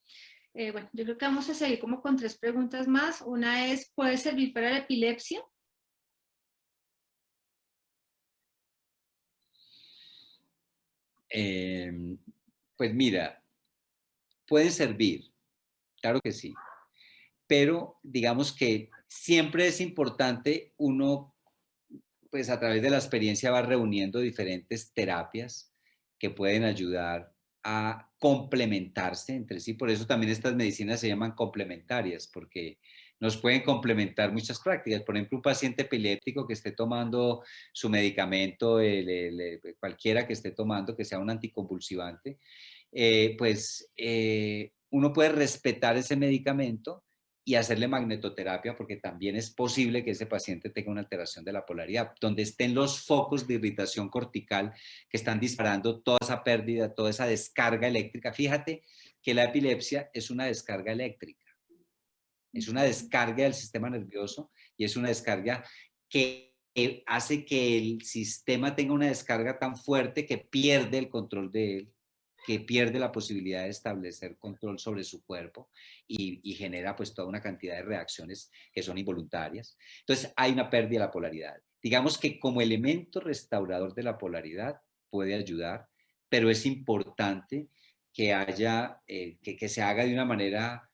[SPEAKER 1] Bueno, yo creo que vamos a seguir como con 3 preguntas más. Una es, ¿puede servir para la epilepsia?
[SPEAKER 2] Pues mira, puede servir, claro que sí, pero digamos que siempre es importante uno, pues a través de la experiencia va reuniendo diferentes terapias que pueden ayudar a complementarse entre sí. Por eso también estas medicinas se llaman complementarias, porque nos pueden complementar muchas prácticas. Por ejemplo, un paciente epiléptico que esté tomando su medicamento, cualquiera que esté tomando, que sea un anticonvulsivante, uno puede respetar ese medicamento y hacerle magnetoterapia, porque también es posible que ese paciente tenga una alteración de la polaridad, donde estén los focos de irritación cortical que están disparando toda esa pérdida, toda esa descarga eléctrica. Fíjate que la epilepsia es una descarga eléctrica, es una descarga del sistema nervioso y es una descarga que hace que el sistema tenga una descarga tan fuerte que pierde el control de él, que pierde la posibilidad de establecer control sobre su cuerpo y genera pues toda una cantidad de reacciones que son involuntarias. Entonces hay una pérdida de la polaridad. Digamos que como elemento restaurador de la polaridad puede ayudar, pero es importante que haya, que se haga de una manera,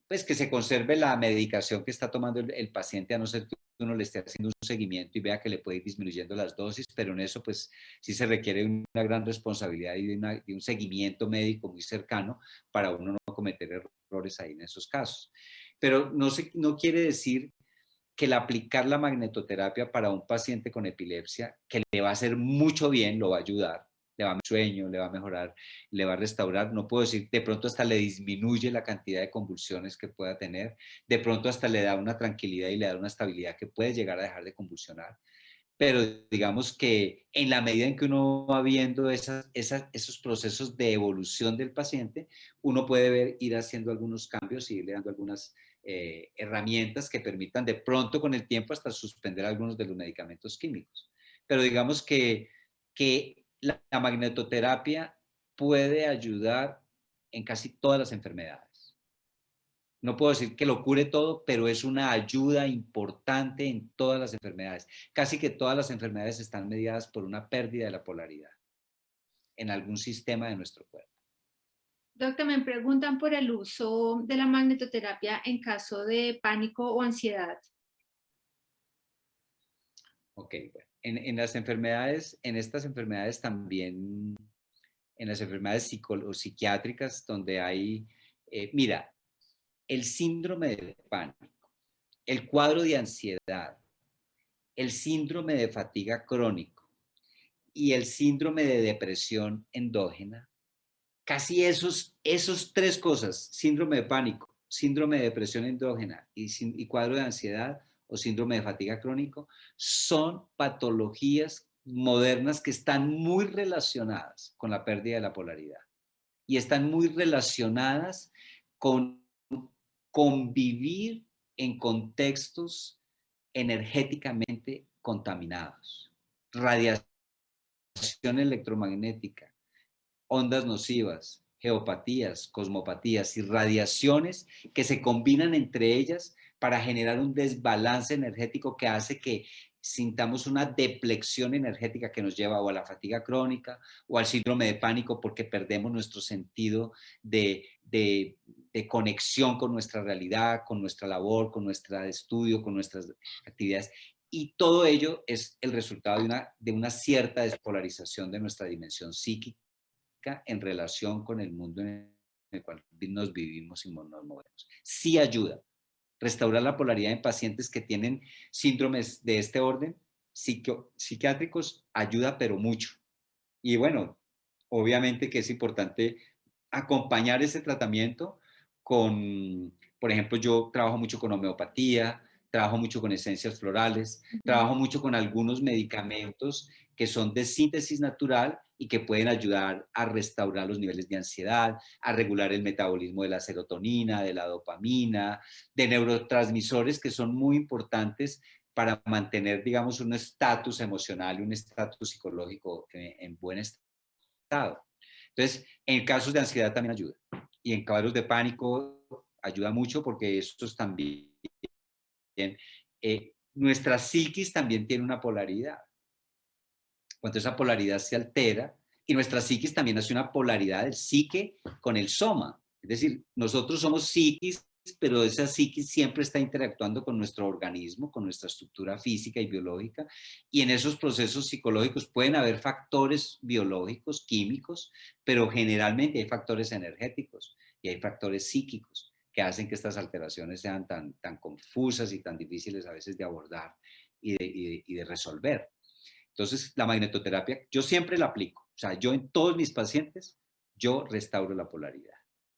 [SPEAKER 2] pues que se conserve la medicación que está tomando el paciente, a no ser que uno le esté haciendo un seguimiento y vea que le puede ir disminuyendo las dosis, pero en eso pues sí se requiere una gran responsabilidad y de un seguimiento médico muy cercano para uno no cometer errores ahí en esos casos. Pero no quiere decir que el aplicar la magnetoterapia para un paciente con epilepsia, que le va a hacer mucho bien, lo va a ayudar, le va a mejorar el sueño, le va a mejorar, le va a restaurar, no puedo decir, de pronto hasta le disminuye la cantidad de convulsiones que pueda tener, de pronto hasta le da una tranquilidad y le da una estabilidad que puede llegar a dejar de convulsionar, pero digamos que en la medida en que uno va viendo esos procesos de evolución del paciente, uno puede ir haciendo algunos cambios y irle dando algunas herramientas que permitan de pronto con el tiempo hasta suspender algunos de los medicamentos químicos. Pero digamos que la magnetoterapia puede ayudar en casi todas las enfermedades. No puedo decir que lo cure todo, pero es una ayuda importante en todas las enfermedades. Casi que todas las enfermedades están mediadas por una pérdida de la polaridad en algún sistema de nuestro cuerpo.
[SPEAKER 1] Doctor, me preguntan por el uso de la magnetoterapia en caso de pánico o ansiedad.
[SPEAKER 2] Ok, bueno. En las enfermedades, en estas enfermedades también, en las enfermedades psiquiátricas, donde hay, mira, el síndrome de pánico, el cuadro de ansiedad, el síndrome de fatiga crónico y el síndrome de depresión endógena, casi esos tres cosas, síndrome de pánico, síndrome de depresión endógena y cuadro de ansiedad o síndrome de fatiga crónico, son patologías modernas que están muy relacionadas con la pérdida de la polaridad y están muy relacionadas con convivir en contextos energéticamente contaminados, radiación electromagnética, ondas nocivas, geopatías, cosmopatías y radiaciones que se combinan entre ellas para generar un desbalance energético que hace que sintamos una deplexión energética que nos lleva o a la fatiga crónica o al síndrome de pánico porque perdemos nuestro sentido de conexión con nuestra realidad, con nuestra labor, con nuestro estudio, con nuestras actividades. Y todo ello es el resultado de una cierta despolarización de nuestra dimensión psíquica en relación con el mundo en el cual nos vivimos y nos movemos. Sí ayuda. Restaurar la polaridad en pacientes que tienen síndromes de este orden, psiquiátricos, ayuda pero mucho. Y bueno, obviamente que es importante acompañar ese tratamiento con, por ejemplo, yo trabajo mucho con homeopatía, trabajo mucho con esencias florales, trabajo mucho con algunos medicamentos que son de síntesis natural y que pueden ayudar a restaurar los niveles de ansiedad, a regular el metabolismo de la serotonina, de la dopamina, de neurotransmisores que son muy importantes para mantener, digamos, un estatus emocional y un estatus psicológico en buen estado. Entonces, en casos de ansiedad también ayuda. Y en cuadros de pánico ayuda mucho porque estos también, nuestra psiquis también tiene una polaridad. Cuando esa polaridad se altera, y nuestra psiquis también hace una polaridad del psique con el soma. Es decir, nosotros somos psiquis, pero esa psiquis siempre está interactuando con nuestro organismo, con nuestra estructura física y biológica, y en esos procesos psicológicos pueden haber factores biológicos, químicos, pero generalmente hay factores energéticos y hay factores psíquicos que hacen que estas alteraciones sean tan confusas y tan difíciles a veces de abordar y de resolver. Entonces, la magnetoterapia, yo siempre la aplico. O sea, yo en todos mis pacientes, yo restauro la polaridad.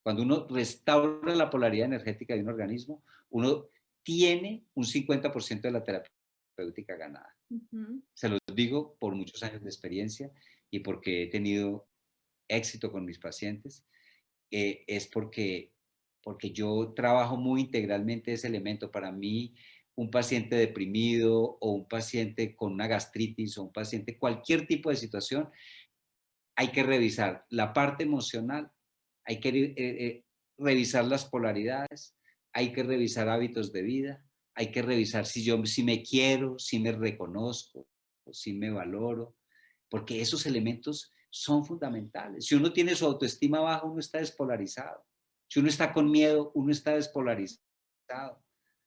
[SPEAKER 2] Cuando uno restaura la polaridad energética de un organismo, uno tiene un 50% de la terapéutica ganada. Se los digo por muchos años de experiencia y porque he tenido éxito con mis pacientes, es porque yo trabajo muy integralmente ese elemento. Para mí, un paciente deprimido o un paciente con una gastritis o un paciente, cualquier tipo de situación, hay que revisar la parte emocional, hay que revisar las polaridades, hay que revisar hábitos de vida, hay que revisar si me quiero, si me reconozco, si me valoro, porque esos elementos son fundamentales. Si uno tiene su autoestima baja, uno está despolarizado. Si uno está con miedo, uno está despolarizado.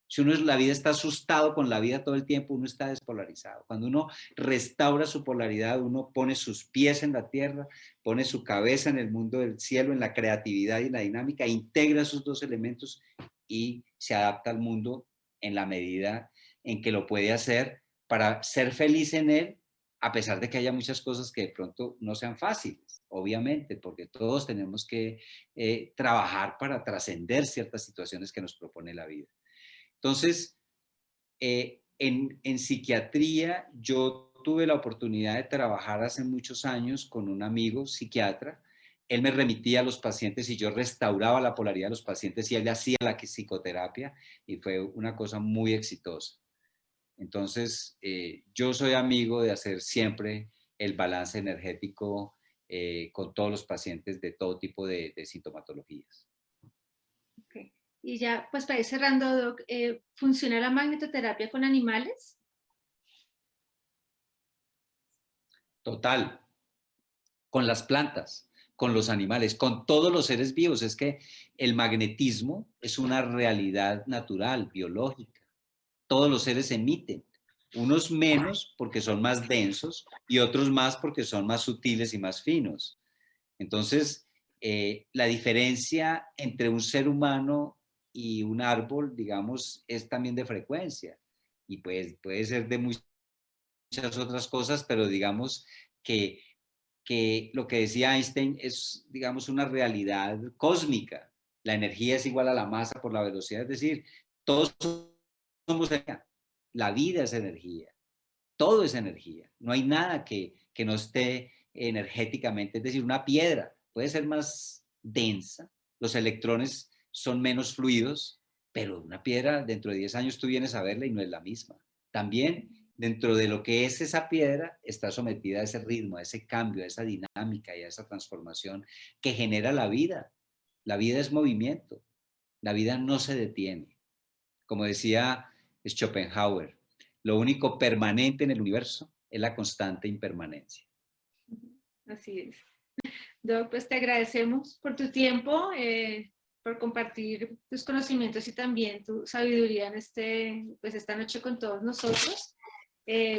[SPEAKER 2] Si uno la vida está asustado con la vida todo el tiempo, uno está despolarizado. Cuando uno restaura su polaridad, uno pone sus pies en la tierra, pone su cabeza en el mundo del cielo, en la creatividad y la dinámica, integra esos dos elementos y se adapta al mundo en la medida en que lo puede hacer para ser feliz en él, a pesar de que haya muchas cosas que de pronto no sean fáciles, obviamente, porque todos tenemos que trabajar para trascender ciertas situaciones que nos propone la vida. Entonces, en psiquiatría yo tuve la oportunidad de trabajar hace muchos años con un amigo psiquiatra. Él me remitía a los pacientes y yo restauraba la polaridad de los pacientes y él hacía la psicoterapia y fue una cosa muy exitosa. Entonces, yo soy amigo de hacer siempre el balance energético con todos los pacientes de todo tipo de sintomatologías.
[SPEAKER 1] Okay. Y ya, pues para ir cerrando, Doc, ¿funciona la magnetoterapia con animales?
[SPEAKER 2] Total, con las plantas, con los animales, con todos los seres vivos. Es que el magnetismo es una realidad natural, biológica. Todos los seres emiten, unos menos porque son más densos y otros más porque son más sutiles y más finos. Entonces, la diferencia entre un ser humano y un árbol, digamos, es también de frecuencia y pues puede ser de muchas otras cosas, pero digamos que lo que decía Einstein es, digamos, una realidad cósmica. La energía es igual a la masa por la velocidad, es decir, todos somos energía. La vida es energía, todo es energía. No hay nada que no esté energéticamente, es decir, una piedra puede ser más densa, los electrones son menos fluidos, pero una piedra dentro de 10 años tú vienes a verla y no es la misma. También dentro de lo que es esa piedra está sometida a ese ritmo, a ese cambio, a esa dinámica y a esa transformación que genera la vida. La vida es movimiento, la vida no se detiene. Como decía Schopenhauer, lo único permanente en el universo es la constante impermanencia.
[SPEAKER 1] Así es. Doc, pues te agradecemos por tu tiempo, por compartir tus conocimientos y también tu sabiduría en pues esta noche con todos nosotros.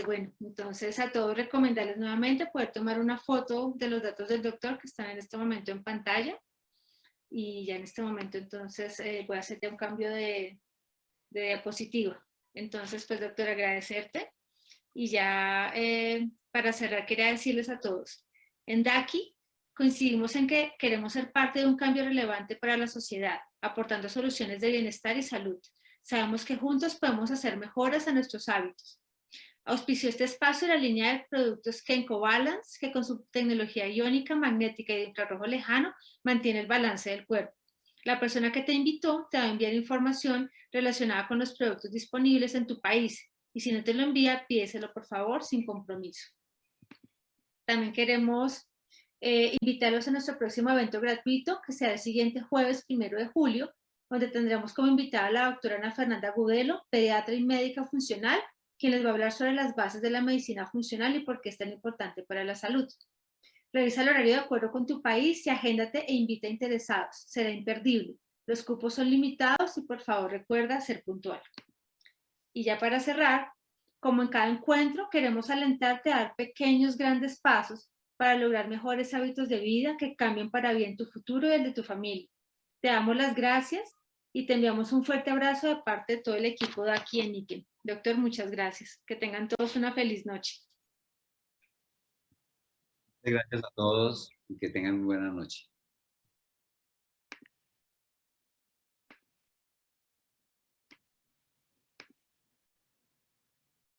[SPEAKER 1] Bueno, entonces a todos recomendarles nuevamente poder tomar una foto de los datos del doctor que están en este momento en pantalla y ya en este momento entonces voy a hacer ya un cambio de diapositiva. Entonces, pues doctor, agradecerte y ya para cerrar quería decirles a todos, en DACI coincidimos en que queremos ser parte de un cambio relevante para la sociedad, aportando soluciones de bienestar y salud. Sabemos que juntos podemos hacer mejoras a nuestros hábitos. Auspició este espacio la línea de productos Kenco Balance, que con su tecnología iónica, magnética y de infrarrojo lejano mantiene el balance del cuerpo. La persona que te invitó te va a enviar información relacionada con los productos disponibles en tu país y si no te lo envía, pídeselo por favor sin compromiso. También queremos invitarlos a nuestro próximo evento gratuito que será el siguiente jueves 1 de julio, donde tendremos como invitada a la doctora Ana Fernanda Gudelo, pediatra y médica funcional, quien les va a hablar sobre las bases de la medicina funcional y por qué es tan importante para la salud. Revisa el horario de acuerdo con tu país y agéndate e invita a interesados. Será imperdible. Los cupos son limitados y por favor recuerda ser puntual. Y ya para cerrar, como en cada encuentro, queremos alentarte a dar pequeños, grandes pasos para lograr mejores hábitos de vida que cambien para bien tu futuro y el de tu familia. Te damos las gracias y te enviamos un fuerte abrazo de parte de todo el equipo de aquí en Niken. Doctor, muchas gracias. Que tengan todos una feliz noche.
[SPEAKER 2] Gracias a todos y que tengan una buena noche.